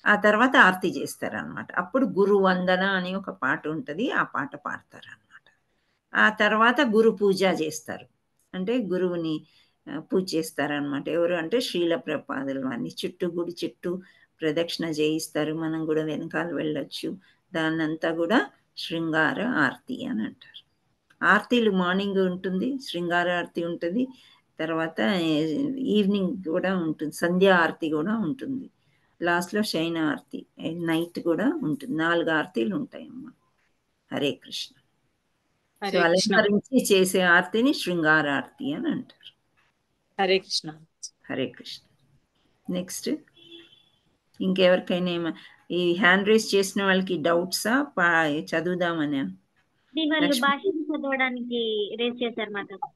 ఆ తర్వాత ఆరతి చేస్తారు అనమాట. అప్పుడు గురు వందన అని ఒక పాట ఉంటుంది, ఆ పాట పాడతారు అనమాట. ఆ తర్వాత గురు పూజ చేస్తారు, అంటే గురువుని పూజ చేస్తారనమాట. ఎవరు అంటే శ్రీల ప్రభుపాదులు అని గుడి చుట్టూ ప్రదక్షిణ చేయిస్తారు. మనం కూడా వెనకాల వెళ్ళొచ్చు. దాన్నంతా కూడా శృంగార ఆరతి అని అంటారు. ఆరతీలు మార్నింగ్ ఉంటుంది, శృంగార ఆరతి ఉంటుంది, తర్వాత ఈవినింగ్ కూడా ఉంటుంది, సంధ్యా ఆరతి కూడా ఉంటుంది, లాస్ట్లో శయన ఆరతి నైట్ కూడా ఉంటుంది. 4 ఆరతీలు ఉంటాయమ్మా. హరే కృష్ణ. సో అలంకరించి చేసే ఆరతిని శృంగార ఆరతి అని అంటారు. హరే కృష్ణ. హరే కృష్ణ. నెక్స్ట్ ఇంకెవరికైనా ఈ హ్యాండ్ రేస్ చేసిన వాళ్ళకి డౌట్సా చదువుదామని? వాళ్ళు భాషను చదవడానికి రేస్ చేశారు మాతాజీ.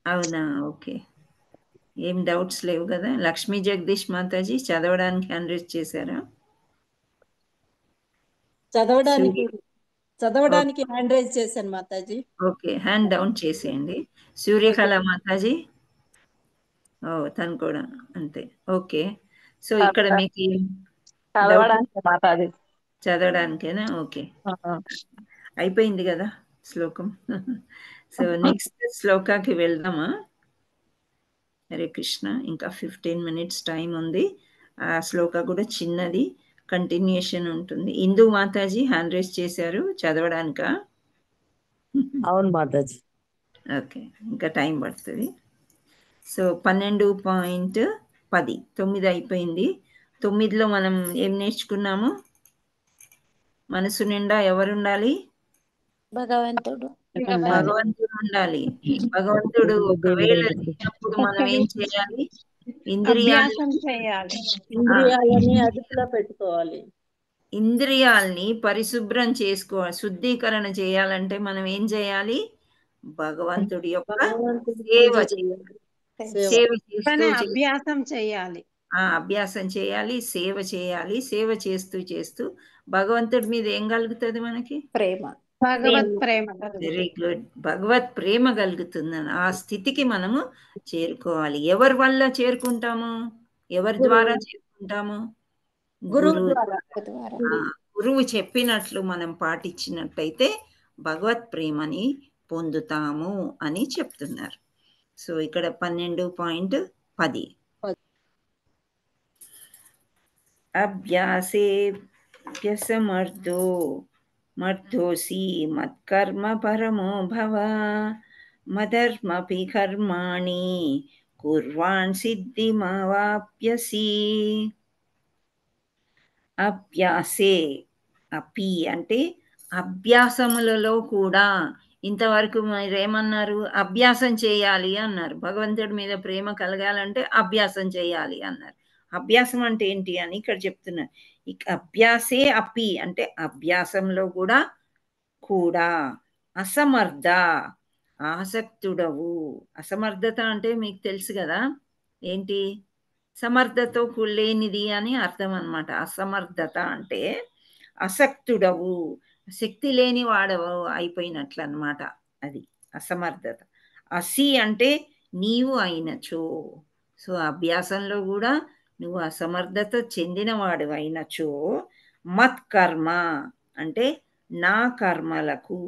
అవునా, ఓకే. ఏం డౌట్స్ లేవు కదా? లక్ష్మీ జగదీష్ మాతాజీ చదవడానికి హ్యాండ్ రేస్ చేశారా? చదవడానికి హ్యాండ్ రైజ్ చేశాను మాతాజీ. ఓకే, హ్యాండ్ డౌన్ చేసేయండి. సూర్యకళ మాతాజీ, ఓ తను కూడా అంతే. ఓకే, సో ఇక్కడ మీకు చదవడానికేనా? ఓకే, అయిపోయింది కదా శ్లోకం. సో నెక్స్ట్ శ్లోకాకి వెళ్దామా? హరే కృష్ణ. ఇంకా 15 minutes టైం ఉంది. ఆ శ్లోక కూడా చిన్నది, కంటిన్యూషన్ ఉంటుంది. ఇందు మాతాజీ హ్యాండ్ రైజ్ చేశారు, చదవడానికా? అవును మాతాజీ. ఓకే, ఇంకా టైం పడుతుంది. సో 12.10, 9 అయిపోయింది. 9లో మనం ఏం నేర్చుకున్నాము? మనసు నిండా ఎవరుండాలి? భగవంతుడు. భగవంతుడు ఉండాలి. భగవంతుడు ఒకవేళ లేనప్పుడు మనం ఏం చేయాలి? ఇంద్రియాలని అదుపులో పెట్టుకోవాలి. ఇంద్రియాల్ని పరిశుభ్రం చేసుకోవాలి. శుద్ధీకరణ చేయాలంటే మనం ఏం చేయాలి? భగవంతుడి యొక్క సేవ చేయాలి. సేవ చేస్తూ అభ్యాసం చేయాలి. అభ్యాసం చేయాలి, సేవ చేయాలి. సేవ చేస్తూ చేస్తూ భగవంతుడి మీద ఏం కలుగుతుంది మనకి? ప్రేమ. భగవత్ ప్రేమ. Very good. భగవత్ ప్రేమ కలుగుతుందని ఆ స్థితికి మనము చేరుకోవాలి. ఎవరి వల్ల చేరుకుంటాము? ఎవరి ద్వారా చేరుకుంటాము? గురువు చెప్పినట్లు మనం పాటించినట్లయితే భగవత్ ప్రేమని పొందుతాము అని చెప్తున్నారు. సో ఇక్కడ 12.10 అభ్యాసేऽభ్యసమర్థోऽసి మత్కర్మ పరమో భవ మదర్మపి కర్మాణి కుర్వాణ్ సిద్ధిమవాప్యసి. అభ్యాసే, అపి అంటే అభ్యాసములలో కూడా. ఇంతవరకు మీరేమన్నారు? అభ్యాసం చేయాలి అన్నారు. భగవంతుడి మీద ప్రేమ కలగాలంటే అభ్యాసం చేయాలి అన్నారు. అభ్యాసం అంటే ఏంటి అని ఇక్కడ చెప్తున్నారు. ఇక అభ్యాసే అపి అంటే అభ్యాసంలో కూడా అసమర్థ, ఆసక్తుడవు. అసమర్థత అంటే మీకు తెలుసు కదా ఏంటి, సమర్థతో లేనిది అని అర్థం అన్నమాట. అసమర్థత అంటే అసక్తుడవు, శక్తి లేని వాడవు అయిపోయినట్లు అన్నమాట. అది అసమర్థత. అసి అంటే నీవు అయినచో. సో అభ్యాసంలో కూడా నువ్వు అసమర్థత చెందినవాడు అయినచో, మత్కర్మ అంటే నా కర్మలకు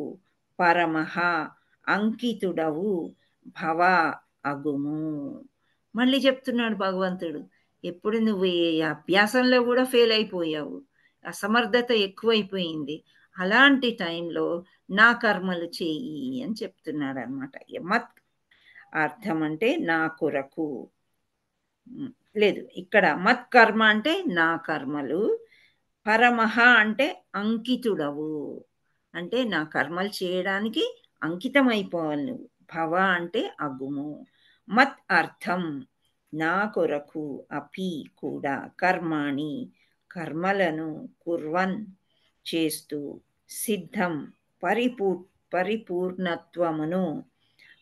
పరమః అంకితుడవు భవ అగుము. మళ్ళీ చెప్తున్నాడు భగవంతుడు, ఎప్పుడు నువ్వు ఈ అభ్యాసంలో కూడా ఫెయిల్ అయిపోయావు, అసమర్థత ఎక్కువైపోయింది, అలాంటి టైంలో నా కర్మలు చేయి అని చెప్తున్నాడు అనమాట. మత్ అర్థం అంటే నా కొరకు, లేదు ఇక్కడ మత్ కర్మ అంటే నా కర్మలు, పరమః అంటే అంకితుడవు, అంటే నా కర్మలు చేయడానికి అంకితం అయిపోవాలి నువ్వు. భవ అంటే అగుము. మత్ అర్థం నా కొరకు, అపి కూడా, కర్మాణి కర్మలను, కుర్వన్ చేస్తూ, సిద్ధం పరిపూర్ణత్వమును,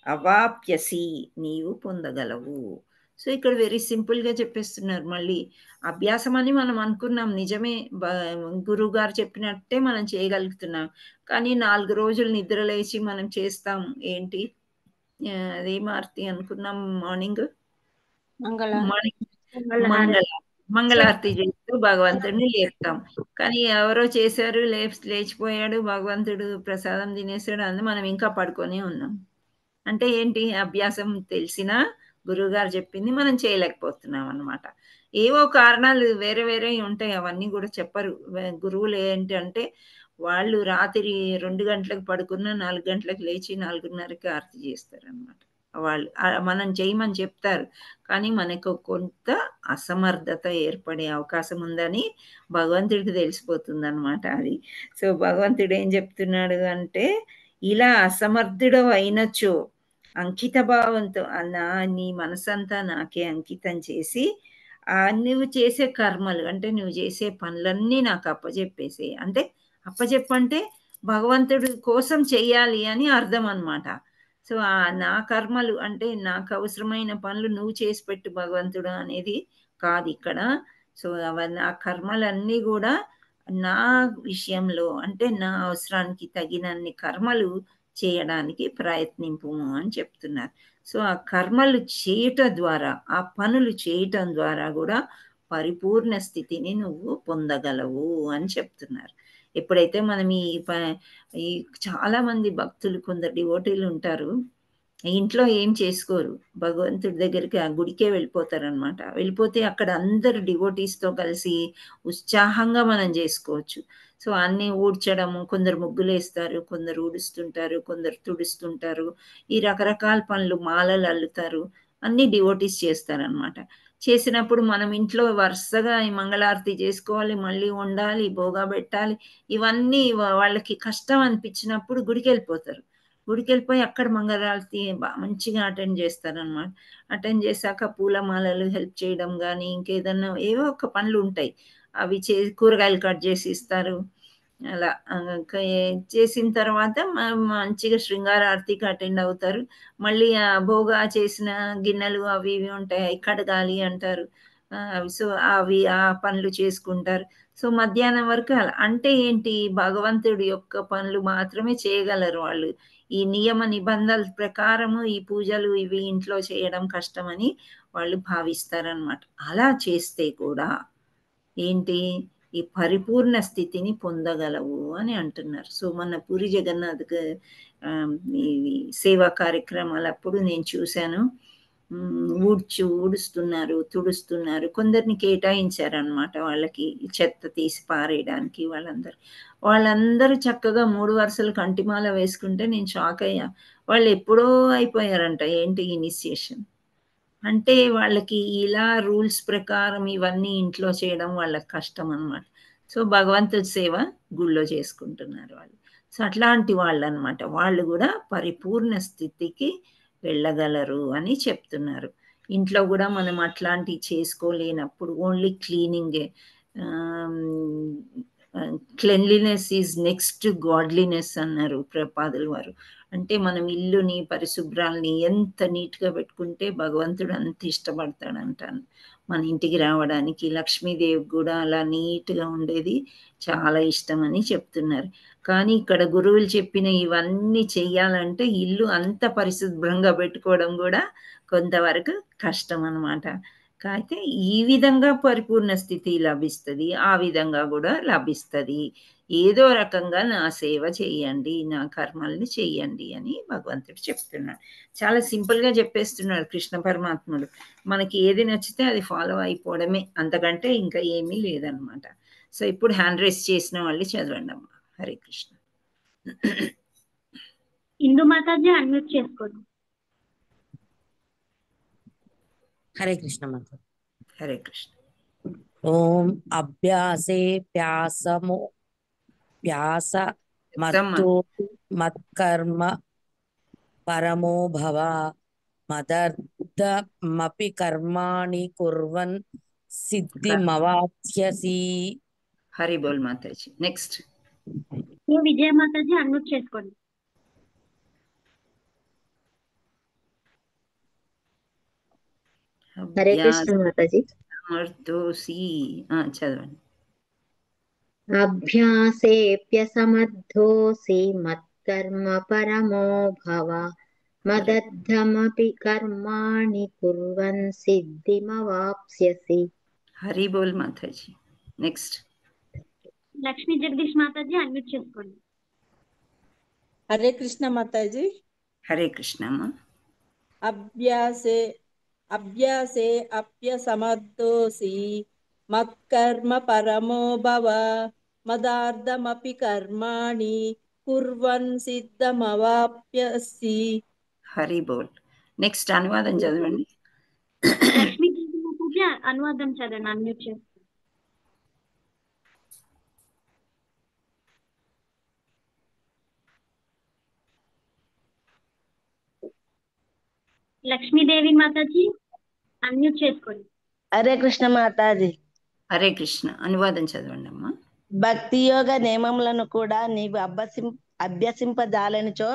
అవాప్యసి నీవు పొందగలవు. సో ఇక్కడ వెరీ సింపుల్గా చెప్పేస్తున్నారు. మళ్ళీ అభ్యాసం అని మనం అనుకున్నాం, నిజమే, గురువు గారు చెప్పినట్టే మనం చేయగలుగుతున్నాం. కానీ 4 రోజులు నిద్ర లేచి మనం చేస్తాం ఏంటి, అదేం ఆర్తి అనుకున్నాం, మార్నింగ్ మంగళారతి చేస్తూ భగవంతుడిని లేపుతాం. కానీ ఎవరో చేశారు, లేచిపోయాడు, భగవంతుడు ప్రసాదం తినేసాడు, అని మనం ఇంకా పడుకొని ఉన్నాం. అంటే ఏంటి, అభ్యాసం తెలిసినా గురువుగారు చెప్పింది మనం చేయలేకపోతున్నాం అన్నమాట. ఏవో కారణాలు వేరే వేరే ఉంటాయి, అవన్నీ కూడా చెప్పరు గురువులు. ఏంటంటే వాళ్ళు రాత్రి 2 గంటలకు పడుకున్న 4 గంటలకు లేచి 4:30కి ఆరతి చేస్తారు అనమాట. వాళ్ళు మనం చేయమని చెప్తారు, కానీ మనకు కొంత అసమర్థత ఏర్పడే అవకాశం ఉందని భగవంతుడికి తెలిసిపోతుంది అనమాట అది. సో భగవంతుడు ఏం చెప్తున్నాడు అంటే, ఇలా అసమర్థుడు అయినచో అంకిత భావంతో నీ మనసంతా నాకే అంకితం చేసి, నువ్వు చేసే కర్మలు అంటే నువ్వు చేసే పనులన్నీ నాకు అప్పచెప్పేసే. అంటే అప్పచెప్పంటే భగవంతుడి కోసం చెయ్యాలి అని అర్థం అన్నమాట. సో నా కర్మలు అంటే నాకు అవసరమైన పనులు నువ్వు చేసి పెట్టు భగవంతుడు అనేది కాదు ఇక్కడ. సో నా కర్మలన్నీ కూడా నా విషయంలో, అంటే నా అవసరానికి తగినన్ని కర్మలు చేయడానికి ప్రయత్నింపు అని చెప్తున్నారు. సో ఆ కర్మలు చేయటం ద్వారా, ఆ పనులు చేయటం ద్వారా కూడా పరిపూర్ణ స్థితిని నువ్వు పొందగలవు అని చెప్తున్నారు. ఎప్పుడైతే మనం ఈ చాలా మంది భక్తులు, కొందరు డివోటీలు ఉంటారు, ఇంట్లో ఏం చేసుకోరు, భగవంతుడి దగ్గరికి ఆ గుడికే వెళ్ళిపోతారనమాట. వెళ్ళిపోతే అక్కడ అందరు డివోటీస్తో కలిసి ఉత్సాహంగా మనం చేసుకోవచ్చు. సో అన్నీ ఊడ్చడము, కొందరు ముగ్గులు వేస్తారు, కొందరు ఊడుస్తుంటారు, కొందరు తుడుస్తుంటారు, ఈ రకరకాల పనులు, మాలలు అల్లుతారు, అన్నీ డివోటీస్ చేస్తారనమాట. చేసినప్పుడు మనం ఇంట్లో వరుసగా ఈ మంగళారతి చేసుకోవాలి, మళ్ళీ వండాలి, భోగా పెట్టాలి, ఇవన్నీ వాళ్ళకి కష్టం అనిపించినప్పుడు గుడికి వెళ్ళిపోతారు. గుడికి వెళ్ళిపోయి అక్కడ మంగళారతి మంచిగా అటెండ్ చేస్తారనమాట. అటెండ్ చేశాక పూలమాలలు హెల్ప్ చేయడం కానీ, ఇంకేదన్నా ఏవో ఒక పనులు ఉంటాయి, అవి కూరగాయలు కట్ చేసి ఇస్తారు. అలా చేసిన తర్వాత మంచిగా శృంగార ఆరతికి అటెండ్ అవుతారు. మళ్ళీ ఆ భోగా చేసిన గిన్నెలు అవి ఇవి ఉంటాయి, అవి కడగాలి అంటారు. సో అవి ఆ పనులు చేసుకుంటారు. సో మధ్యాహ్నం వరకు అలా. అంటే ఏంటి, భగవంతుడి యొక్క పనులు మాత్రమే చేయగలరు వాళ్ళు. ఈ నియమ నిబంధనల ప్రకారము ఈ పూజలు ఇవి ఇంట్లో చేయడం కష్టమని వాళ్ళు భావిస్తారనమాట. అలా చేస్తే కూడా ఏంటి, ఈ పరిపూర్ణ స్థితిని పొందగలవు అని అంటున్నారు. సో మన పూరి జగన్నాథ్ ఈ సేవా కార్యక్రమాలప్పుడు నేను చూశాను, ఊడుస్తున్నారు, తుడుస్తున్నారు, కొందరిని కేటాయించారనమాట వాళ్ళకి చెత్త తీసి పారేయడానికి. వాళ్ళందరూ చక్కగా 3 వరుసలు కంటిమాల వేసుకుంటే నేను షాక్ అయ్యా. వాళ్ళు ఎప్పుడో అయిపోయారంట. ఏంటి ఇనిషియేషన్ అంటే, వాళ్ళకి ఇలా రూల్స్ ప్రకారం ఇవన్నీ ఇంట్లో చేయడం వాళ్ళకి కష్టం అనమాట. సో భగవంతుడి సేవ గుళ్ళో చేసుకుంటున్నారు వాళ్ళు. సో అట్లాంటి వాళ్ళు అనమాట, వాళ్ళు కూడా పరిపూర్ణ స్థితికి వెళ్ళగలరు అని చెప్తున్నారు. ఇంట్లో కూడా మనం అట్లాంటివి చేసుకోలేనప్పుడు ఓన్లీ క్లీనింగే, క్లెన్లీనెస్ ఈజ్ నెక్స్ట్ గాడ్లీనెస్ అన్నారు ప్రపాదుల వారు. అంటే మనం ఇల్లుని పరిశుభ్రాల్ని ఎంత నీట్గా పెట్టుకుంటే భగవంతుడు అంత ఇష్టపడతాడంటాను. మన ఇంటికి రావడానికి లక్ష్మీదేవి కూడా అలా నీట్గా ఉండేది చాలా ఇష్టం అని చెప్తున్నారు. కానీ ఇక్కడ గురువులు చెప్పిన ఇవన్నీ చెయ్యాలంటే ఇల్లు అంత పరిశుభ్రంగా పెట్టుకోవడం కూడా కొంతవరకు కష్టం అన్నమాట. అయితే ఈ విధంగా పరిపూర్ణ స్థితి లభిస్తుంది, ఆ విధంగా కూడా లభిస్తుంది. ఏదో రకంగా నా సేవ చేయండి, నా కర్మల్ని చెయ్యండి అని భగవంతుడు చెప్తున్నాడు. చాలా సింపుల్గా చెప్పేస్తున్నాడు కృష్ణ పరమాత్ముడు. మనకి ఏది నచ్చితే అది ఫాలో అయిపోవడమే, అంతకంటే ఇంకా ఏమీ లేదనమాట. సో ఇప్పుడు హ్యాండ్ రైస్ చేసిన వాళ్ళు చదవండి అమ్మా. హరే కృష్ణ. ఇందు మాతాజీ అన్మ్యూట్ చేసుకోండి. హరే కృష్ణ మాత. హరే కృష్ణ. ఓం అభ్యాసే ప్యాస మత్తు మత్కర్మ పరమో భవ మదర్థమపి కర్మాణి కుర్వన్ సిద్ధిమవాప్స్యసి. హరి బోల్ మాతాజీ. నెక్స్ట్ విజయ మాతాజీ అన్మ్యూట్ చేసుకోండి. హరే కృష్ణ మాతాజీ. చదవండి. అభ్యాసేప్యసమర్థోసి మత్కర్మ పరమో భవ మదర్థమపి కర్మాణి కుర్వన్ సిద్ధిమవాప్స్యసి. హరి బోల్ మాతాజీ. నెక్స్ట్ లక్ష్మీ జగదీష్ మాతాజీ అన్మ్యూట్ చేసుకోండి. హరే కృష్ణ మాతాజీ. హరే కృష్ణ. అభ్యాసే అప్యసమర్థోసి మత్కర్మ పరమో భవ మదార్థమపి కర్మాణి కుర్వన్ సిద్ధమవాప్స్యసి. హరి బోల్. నెక్స్ట్ అనువాదం చదవండి. లక్ష్మీ మాతాజీ అనువాదం చదవండి. అన్మ్యూట్ చేసుకోండి. లక్ష్మీదేవి మాతాజీ అన్మ్యూట్ చేసుకోండి. హరే కృష్ణ మాతాజీ. హరే కృష్ణ. అనువాదం చదవండి అమ్మా. భక్తి యోగ నియమములను కూడా నీవు అభ్యసింపజాలనిచో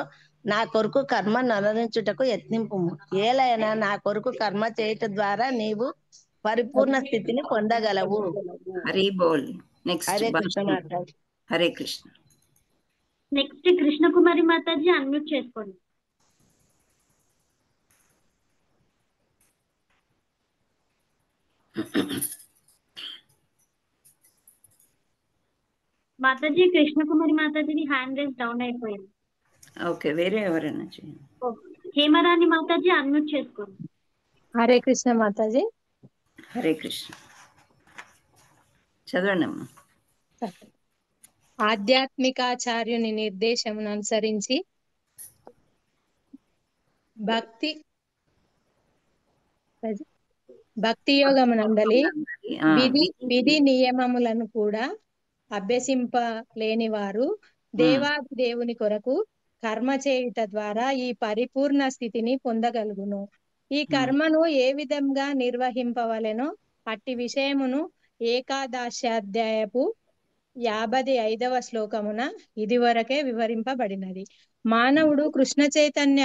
నా కొరకు కర్మ నలరించుటకు యత్నింపు. ఏలైనా నా కొరకు కర్మ చేయటం ద్వారా నీవు పరిపూర్ణ స్థితిని పొందగలవు. హరి బోల్. నెక్స్ట్ హరే కృష్ణ మాతాజీ. హరే కృష్ణ. నెక్స్ట్ కృష్ణకుమారి మాతాజీ అన్మ్యూట్ చేసుకోండి. మాతాజీ కృష్ణకుమారి మాతాజీ హ్యాండ్ రైజ్ డౌన్ అయిపోయింది. ఓకే, వేరే ఎవరైనా చేయండి. హేమరాణి మాతాజీ అన్మ్యూట్ చేసుకోండి. హరే కృష్ణ మాతాజీ. హరే కృష్ణ. చదవండి అమ్మా. ఆధ్యాత్మికాచార్యుని నిర్దేశమును అనుసరించి భక్తి యోగమునందలి విధి నియమములను కూడా అభ్యసింపలేని వారు దేవాది దేవుని కొరకు కర్మ చేయుట ద్వారా ఈ పరిపూర్ణ స్థితిని పొందగలుగును. ఈ కర్మను ఏ విధంగా నిర్వహింపవలెనో అట్టి విషయమును ఏకాదశాధ్యాయపు 55వ శ్లోకమున ఇదివరకే వివరింపబడినది. మానవుడు కృష్ణ చైతన్య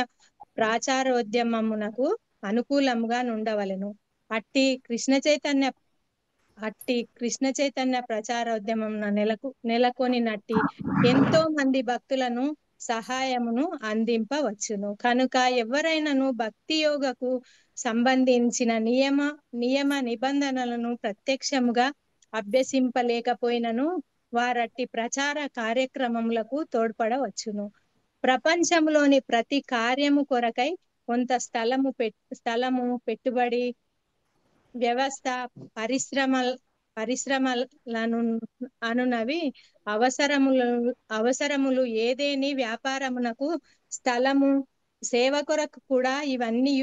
ప్రాచారోద్యమమునకు అనుకూలముగా నుండవలెను. అట్టి కృష్ణ చైతన్య ప్రచారోద్యమమున నెలకొనినట్టి ఎంతో మంది భక్తులను సహాయమును అందింపవచ్చును. కనుక ఎవరైనాను భక్తి యోగకు సంబంధించిన నియమ నిబంధనలను ప్రత్యక్షముగా అభ్యసింపలేకపోయినను వారట్టి ప్రచార కార్యక్రమములకు తోడ్పడవచ్చును. ప్రపంచంలోని ప్రతి కార్యము కొరకై కొంత స్థలము పెట్టుబడి వ్యవస్థ పరిశ్రమలను అనునవి అవసరములు ఏదేని వ్యాపారమునకు స్థలము సేవ కొరకు కూడా ఇవన్నీ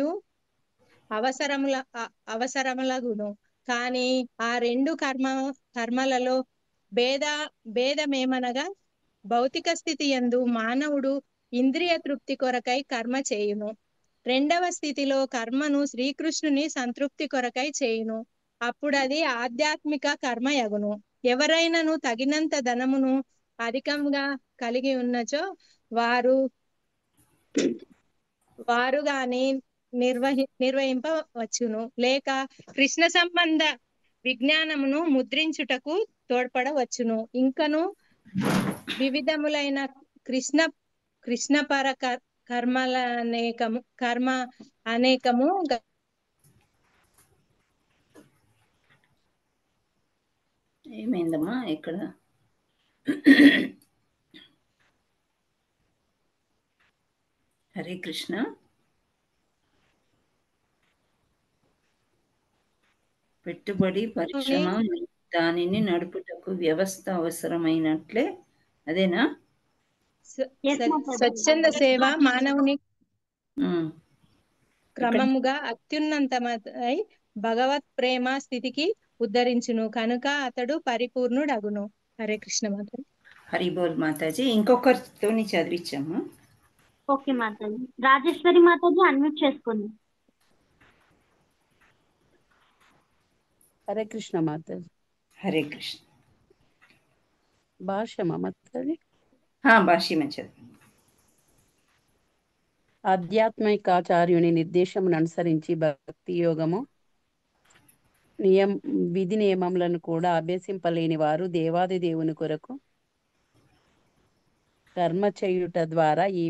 అవసరములగును. కానీ ఆ రెండు కర్మలలో భేదమేమనగా భౌతిక స్థితి యందు మానవుడు ఇంద్రియ తృప్తి కొరకై కర్మ చేయును. రెండవ స్థితిలో కర్మను శ్రీకృష్ణుని సంతృప్తి కొరకై చేయును. అప్పుడు అది ఆధ్యాత్మిక కర్మ యగును. ఎవరైనాను తగినంత ధనమును అధికంగా కలిగి ఉన్నచో వారు గాని నిర్వహింపవచ్చును, లేక కృష్ణ సంబంధ విజ్ఞానమును ముద్రించుటకు తోడ్పడవచ్చును. ఇంకను వివిధములైన కృష్ణపర కర్మ అనేకము ఏమైందమ్మా ఇక్కడ? హరే కృష్ణ. పెట్టుబడి పరిశ్రమ దానిని నడుపుటకు వ్యవస్థ అవసరమైనట్లే, అదేనా? స్వచ్ఛంద సేవ మానవుని క్రమముగా అత్యున్నతమై భగవత్ ప్రేమ స్థితికి ఉద్ధరించును, కనుక అతడు పరిపూర్ణుడగును. హరే కృష్ణ మాతాజీ. హరి బోల్ మాతాజీ. ఇంకొకరితో చదివించాము. ఓకే మాతాజీ. రాజేశ్వరి మాతాజీ అన్మ్యూట్ చేసుకోండి. హరే కృష్ణ మాతాజీ. హరే కృష్ణ. భాష్యమా మాతాజీ? భాష్యమే చదివి. ఆధ్యాత్మికాచార్యుని నిర్దేశమును అనుసరించి భక్తి యోగము విధి నియమములను కూడా అభ్యసింపలేని వారు దేవాది దేవుని కొరకు కర్మ చేయుట ద్వారా ఈ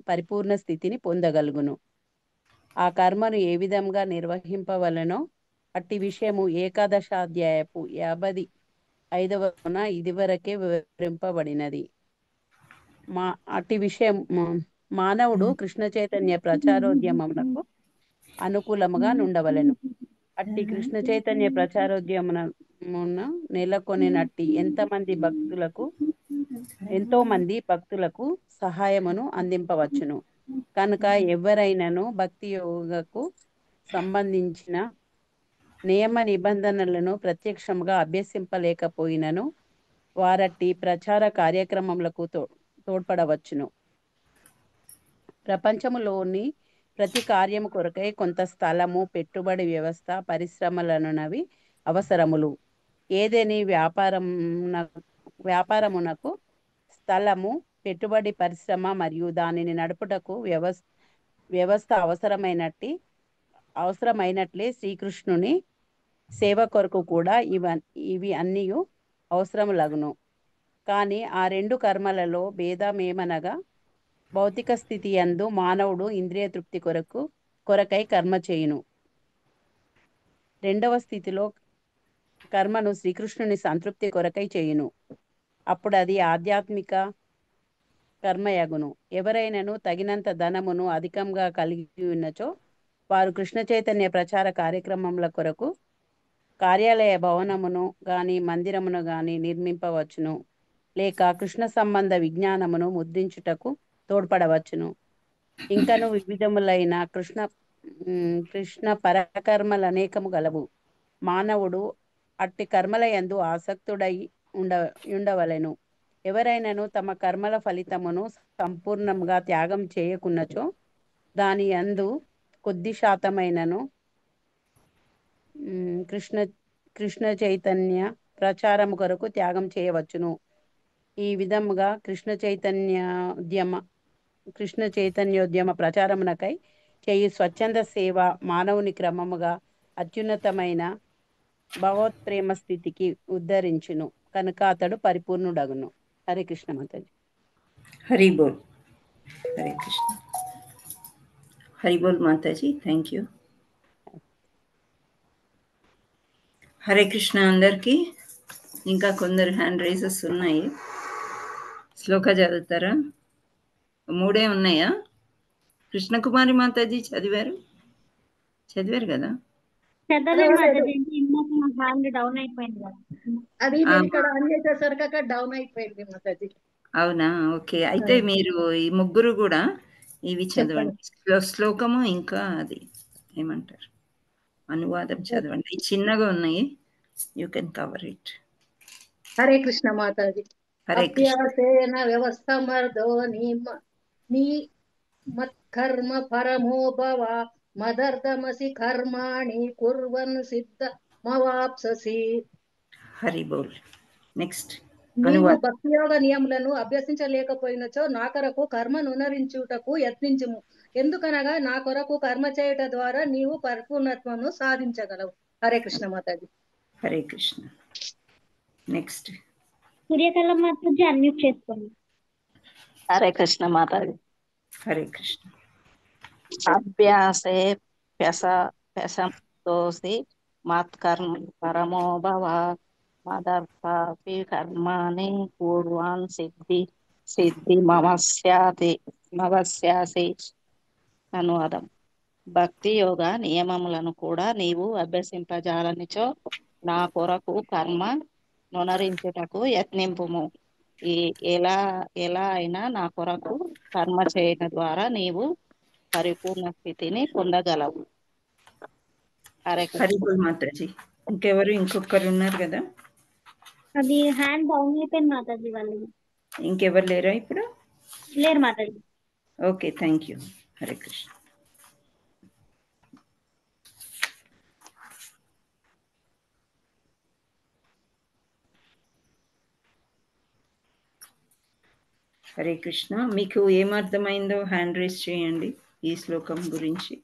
పరిపూర్ణ స్థితిని పొందగలుగును. ఆ కర్మను ఏ విధంగా నిర్వహింపవలనో అట్టి విషయము ఏకాదశాధ్యాయపు 55వ ఇదివరకే వివరింపబడినది. అట్టి విషయం మానవుడు కృష్ణ చైతన్య ప్రచారోద్యమమునకు అనుకూలముగా నుండవలెను. అట్టి కృష్ణ చైతన్య ప్రచారోద్యమమున నెలకొనినట్టి ఎంతో మంది భక్తులకు సహాయమును అందింపవచ్చును. కనుక ఎవరైనాను భక్తి యోగకు సంబంధించిన నియమ నిబంధనలను ప్రత్యక్షంగా అభ్యసింపలేకపోయినను వారట్టి ప్రచార కార్యక్రమములకు తోడ్పడవచ్చును. ప్రపంచములోని ప్రతి కార్యము కొరకై కొంత స్థలము, పెట్టుబడి వ్యవస్థ, పరిశ్రమలనునవి అవసరములు. ఏదేని వ్యాపారమునకు స్థలము, పెట్టుబడి, పరిశ్రమ మరియు దానిని నడుపుటకు వ్యవస్థ అవసరమైనట్లే శ్రీకృష్ణుని సేవ కొరకు కూడా ఇవి అన్నీ అవసరములగును. కానీ ఆ రెండు కర్మలలో భేదమేమనగా భౌతిక స్థితి యందు మానవుడు ఇంద్రియ తృప్తి కొరకై కర్మ చేయును. రెండవ స్థితిలో కర్మను శ్రీకృష్ణుని సంతృప్తి కొరకై చేయును. అప్పుడు అది ఆధ్యాత్మిక కర్మయగును. ఎవరైనాను తగినంత ధనమును అధికంగా కలిగి ఉన్నచో వారు కృష్ణ చైతన్య ప్రచార కార్యక్రమముల కొరకు కార్యాలయ భవనమును గాని మందిరమును గాని నిర్మింపవచ్చును, లేక కృష్ణ సంబంధ విజ్ఞానమును ముద్రించుటకు తోడ్పడవచ్చును. ఇంకను వివిధములైన కృష్ణ పరకర్మలు అనేకము గలవు. మానవుడు అట్టి కర్మల యందు ఆసక్తుడై ఉండవలెను. ఎవరైనాను తమ కర్మల ఫలితమును సంపూర్ణంగా త్యాగం చేయకున్నచో దాని యందు కొద్ది శాతమైనను కృష్ణ చైతన్య ప్రచారము కొరకు త్యాగం చేయవచ్చును. ఈ విధముగా కృష్ణ చైతన్యోద్యమ ప్రచారమునకై చేయు స్వచ్ఛంద సేవ మానవుని క్రమముగా అత్యున్నతమైన భగవత్ప్రేమ స్థితికి ఉద్ధరించును, కనుక అతడు పరిపూర్ణుడగును. హరే కృష్ణ మాతాజీ. హరి బోల్. హరే కృష్ణ. హరి బోల్ మాతాజీ. Thank you. హరే కృష్ణ అందరికీ. ఇంకా కొందరు హ్యాండ్ రైజెస్ ఉన్నాయి. శ్లోక చదువుతారా? 3 ఉన్నాయా? కృష్ణకుమారి మాతాజీ చదివారు కదా? అవునా? ఓకే. అయితే మీరు ఈ ముగ్గురు కూడా ఇవి చదవండి. శ్లోకము ఇంకా అది ఏమంటారు అనువాదం చదవండి. చిన్నగా ఉన్నాయి. You can cover it. Hare Krishna మాతాజీ. హరే కృష్ణ. అభ్యాసేన వ్యవస్థమర్దో నీ మత్కర్మ పరమో భవ మదర్థమసి కర్మాణి కుర్వన్ సిద్ధమవాప్ససి. హరి బోల్. నెక్స్ట్ నీవు భక్తి యోగ నియములను అభ్యసించలేకపోయినచో నా కొరకు కర్మ నునరించుటకు యత్నించుము. ఎందుకనగా నా కొరకు కర్మ చేయుట ద్వారా నీవు పరిపూర్ణత్వము సాధించగలవు. హరే కృష్ణ మాతాజీ. హరే కృష్ణ. నెక్స్ట్ సూర్యకళ మాతాజీ అన్మ్యూట్ చేసుకోండి. హరే కృష్ణ మాతాజీ. హరే కృష్ణ. అభ్యాసే పెసంతోసి మత్కర్మ పరమో భవ మదర్థాపి కర్మాణి పూర్వాన్ సిద్ధి మమస్యాసి. అనువాదం. భక్తి యోగ నియమములను కూడా నీవు అభ్యసింపజాలనిచో నా కొరకు కర్మ నొనరించుటకు యత్నింపుము. ఎలా అయినా నా కొరకు కర్మ చేయడం ద్వారా నీవు పరిపూర్ణ స్థితిని పొందగలవు. హరిబోల్ మాతాజీ. ఇంకొకరు ఉన్నారు కదా, అది హ్యాండ్ డౌన్ అయిపోయింది మాతాజీ వాళ్ళది. ఇంకెవరు లేరా ఇప్పుడు? లేరు Mataji. Okay, thank you. Hare Krishna. Hare Krishna. మీకు ఏమర్థమైందో హ్యాండ్ రేస్ చేయండి ఈ శ్లోకం గురించి.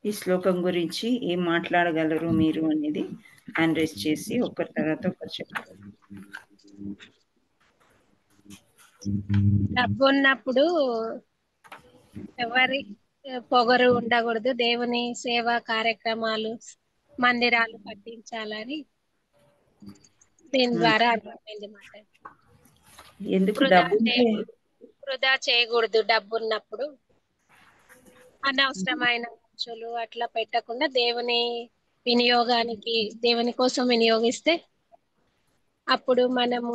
ఈ శ్లోకం గురించి ఏం మాట్లాడగలరు మీరు అనేది హ్యాండ్ రేస్ చేసి ఒకరి తర్వాత ఒకరు చెప్పాలి. డబ్బు ఉన్నప్పుడు ఎవరి పొగరు ఉండకూడదు, దేవుని సేవా కార్యక్రమాలు మందిరాలు కట్టించాలని దీని ద్వారా అర్థమైంది మాట. ఎందుకు వృధా చేయకూడదు. డబ్బు ఉన్నప్పుడు అనవసరమైన ఖర్చులు అట్లా పెట్టకుండా దేవుని వినియోగానికి, దేవుని కోసం వినియోగిస్తే అప్పుడు మనము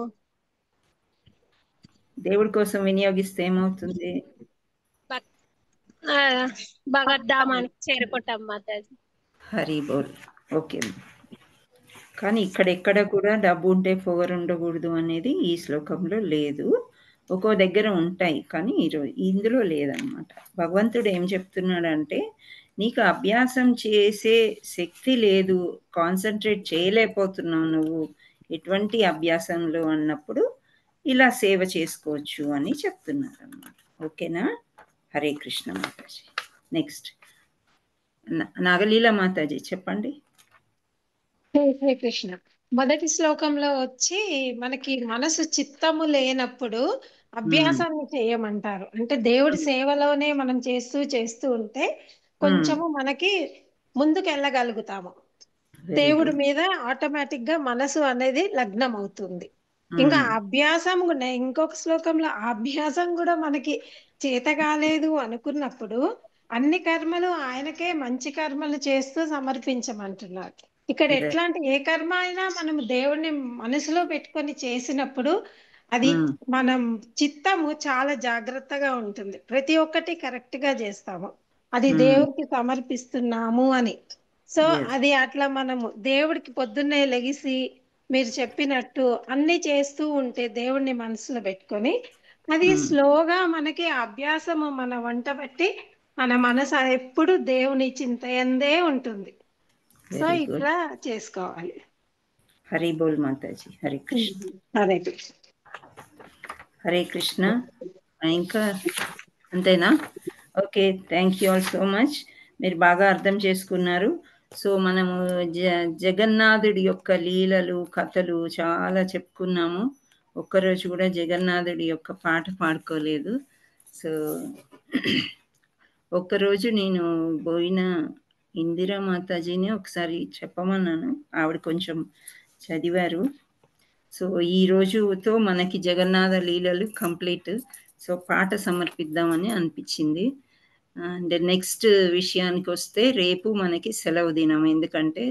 దేవుడి కోసం వినియోగిస్తే ఏమవుతుంది? భగవద్ధామానికి చేరుకుంటాం మాతాజీ. హరి బోల్. ఓకే. కానీ ఇక్కడెక్కడ కూడా డబ్బు ఉంటే పొగరు ఉండకూడదు అనేది ఈ శ్లోకంలో లేదు. ఒక్కో దగ్గర ఉంటాయి కానీ ఇందులో లేదనమాట. భగవంతుడు ఏం చెప్తున్నాడంటే, నీకు అభ్యాసం చేసే శక్తి లేదు, కాన్సన్ట్రేట్ చేయలేకపోతున్నావు నువ్వు ఎటువంటి అభ్యాసంలో అన్నప్పుడు ఇలా సేవ చేసుకోవచ్చు అని చెప్తున్నారు అన్నమాట. ఓకేనా? హరే కృష్ణ మాతాజీ. నెక్స్ట్ నాగలీల మాతాజీ చెప్పండి. హరే కృష్ణ. మొదటి శ్లోకంలో వచ్చి మనకి మనసు చిత్తము లేనప్పుడు అభ్యాసాన్ని చేయమంటారు. అంటే దేవుడి సేవలోనే మనం చేస్తూ ఉంటే కొంచెము మనకి ముందుకు వెళ్ళగలుగుతాము. దేవుడి మీద ఆటోమేటిక్ గా మనసు అనేది లగ్నం అవుతుంది. ఇంకా అభ్యాసం ఇంకొక శ్లోకంలో అభ్యాసం కూడా మనకి చేత కాలేదు అనుకున్నప్పుడు అన్ని కర్మలు ఆయనకే మంచి కర్మలు చేస్తూ సమర్పించమంటున్నారు. ఇక్కడ ఎట్లాంటి ఏ కర్మ అయినా మనం దేవుడిని మనసులో పెట్టుకొని చేసినప్పుడు అది మనం చిత్తము చాలా జాగ్రత్తగా ఉంటుంది. ప్రతి ఒక్కటి కరెక్ట్ గా చేస్తాము, అది దేవుడికి సమర్పిస్తున్నాము అని. సో అది అట్లా మనము దేవుడికి పొద్దున్నే లెగిసి మీరు చెప్పినట్టు అన్ని చేస్తూ ఉంటే దేవుడిని మనసులో పెట్టుకొని అది స్లోగా మనకి అభ్యాసము మన వంట బట్టి మన మనసు ఎప్పుడు దేవుని చింతయందే ఉంటుంది. సో ఇట్లా చేసుకోవాలి. హరి బోల్ మాతాజీ. హరే కృష్ణ. హరే కృష్ణ. హరే కృష్ణ. ఇంకా అంతేనా? Okay, thank you all so much. మీరు బాగా అర్థం చేసుకున్నారు. సో మనము జగన్నాథుడి యొక్క లీలలు కథలు చాలా చెప్పుకున్నాము. ఒక్కరోజు కూడా జగన్నాథుడి యొక్క పాట పాడుకోలేదు. సో ఒక్కరోజు నేను పోయిన ఇందిరా మాతాజీని ఒకసారి చెప్పమన్నాను, ఆవిడ కొంచెం చదివారు. సో ఈ రోజుతో మనకి జగన్నాథ లీలలు కంప్లీట్. సో పాట సమర్పిద్దామని అనిపించింది. అండ్ నెక్స్ట్ విషయానికి వస్తే రేపు మనకి సెలవు దినం. ఎందుకంటే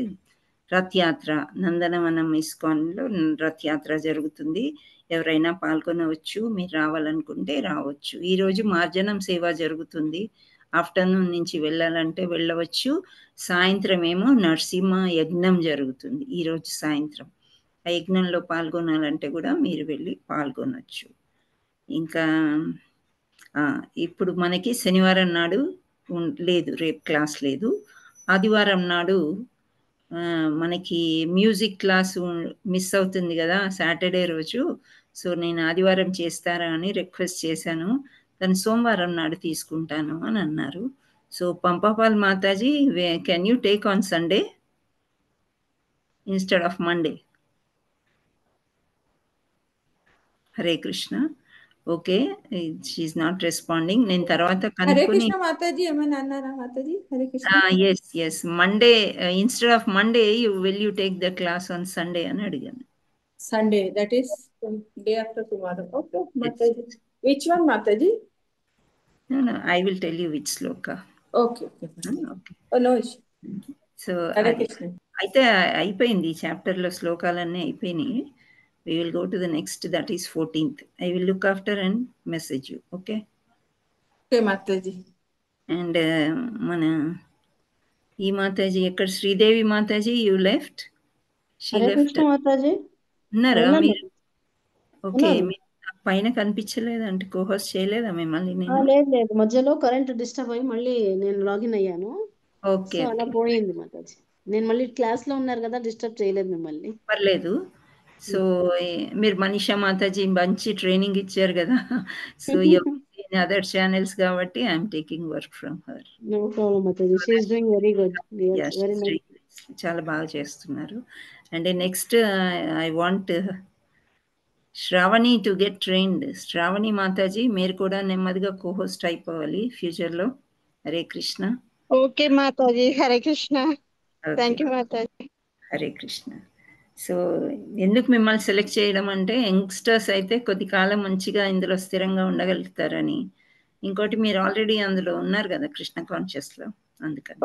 రథయాత్ర, నందనవనం ఇస్కాన్లో రథయాత్ర జరుగుతుంది. ఎవరైనా పాల్గొనవచ్చు, మీరు రావాలనుకుంటే రావచ్చు. ఈరోజు మార్జనం సేవ జరుగుతుంది. ఆఫ్టర్నూన్ నుంచి వెళ్ళాలంటే వెళ్ళవచ్చు. సాయంత్రం ఏమో నరసింహ యజ్ఞం జరుగుతుంది ఈరోజు సాయంత్రం. ఆ యజ్ఞంలో పాల్గొనాలంటే కూడా మీరు వెళ్ళి పాల్గొనవచ్చు. ఇంకా ఇప్పుడు మనకి శనివారం నాడు లేదు, రేపు క్లాస్ లేదు. ఆదివారం నాడు మనకి మ్యూజిక్ క్లాసు మిస్ అవుతుంది కదా సాటర్డే రోజు. సో నేను ఆదివారం చేస్తారా అని రిక్వెస్ట్ చేశాను. తను సోమవారం నాడు తీసుకుంటాను అని అన్నారు. సో పంపాపాల్ మాతాజీ, can you take on Sunday instead of Monday? Hare Krishna. Okay, she not responding. నేను తర్వాత హరే కనుక్కొని కృష్ణ మాతాజీ ఏమైనా అన్నారా మాతాజీ? Hare Krishna. Yes Monday instead of Monday will you take the class on Sunday అని అడిగాను. Sunday, that is day after tomorrow. Okay మాతాజీ. విచ్ వన్ మాతాజీ? No, I will tell you which sloka. Okay okay. No issue. So Hare Krishna. అయితే అయిపోయింది చాప్టర్లో శ్లోకాలన్నీ అయిపోయినాయి. We will go to the next, that is 14th. I will look after and message you. Okay. Okay మాతాజీ. And మన ఈ మాతాజీ ఎక్కడ? శ్రీదేవి మాతాజీ, యూ లెఫ్ట్. హరే కృష్ణ మాతాజీ. ఉన్నారా ఉన్నాను. మీరు? ఓకే, ఉన్నాను. మీరు పైన కనిపించలేదు అంటే కోహోస్ట్ చేయలేదా మిమ్మల్ని నేను? లేదు లేదు, మధ్యలో కరెంట్ డిస్టర్బ్ అయ్యి మళ్ళీ నేను లాగిన్ అయ్యాను. ఓకే, సో అలా పోయింది మాతాజీ. నేను మళ్ళీ క్లాస్ లో ఉన్నారు కదా, డిస్టర్బ్ చేయలేదు మిమ్మల్ని. పర్లేదు. సో మీరు మనీషా మాతాజీ మంచి ట్రైనింగ్ ఇచ్చారు కదా. సో అదర్ ఛానల్స్ కాబట్టి I'm taking work from her. No problem మాతాజీ. She is doing very good. Very nice. చాలా బాగా చేస్తున్నారు. And next I want Shravani to get trained. Shravani మాతాజీ మీరు కూడా నెమ్మదిగా కోహోస్ట్ అయిపోవాలి ఫ్యూచర్లో. హరే కృష్ణ. ఓకే మాతాజీ. హరే కృష్ణ. థ్యాంక్ యూ మాతాజీ. హరే కృష్ణ. సో ఎందుకు మిమ్మల్ని సెలెక్ట్ చేయడం అంటే యంగ్స్టర్స్ అయితే కొద్ది కాలం మంచిగా ఇందులో స్థిరంగా ఉండగలుగుతారని. ఇంకోటి మీరు ఆల్రెడీ అందులో ఉన్నారు కదా కృష్ణ కాన్షియస్లో, అందుకని.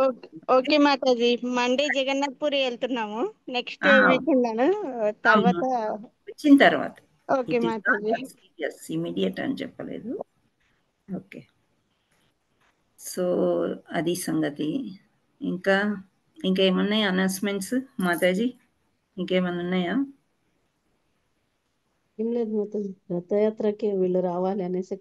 ఓకే మాతాజీ. మండే జగన్నాథ్ పూరి వెళ్తున్నాము. నెక్స్ట్ వీక్ ఉన్నాను. తర్వాత వచ్చిన తర్వాత. ఓకే మాతాజీ. ఇమీడియట్ అని చెప్పలేదు. ఓకే, సో అది సంగతి. ఇంకా ఏమన్నాయి అనౌన్స్మెంట్స్ మాతాజీ? ఇంకేమన్నా ఉన్నాయా? ఏం లేదు మాతాజీ. రథయాత్రకి వీళ్ళు రావాలి అనేసి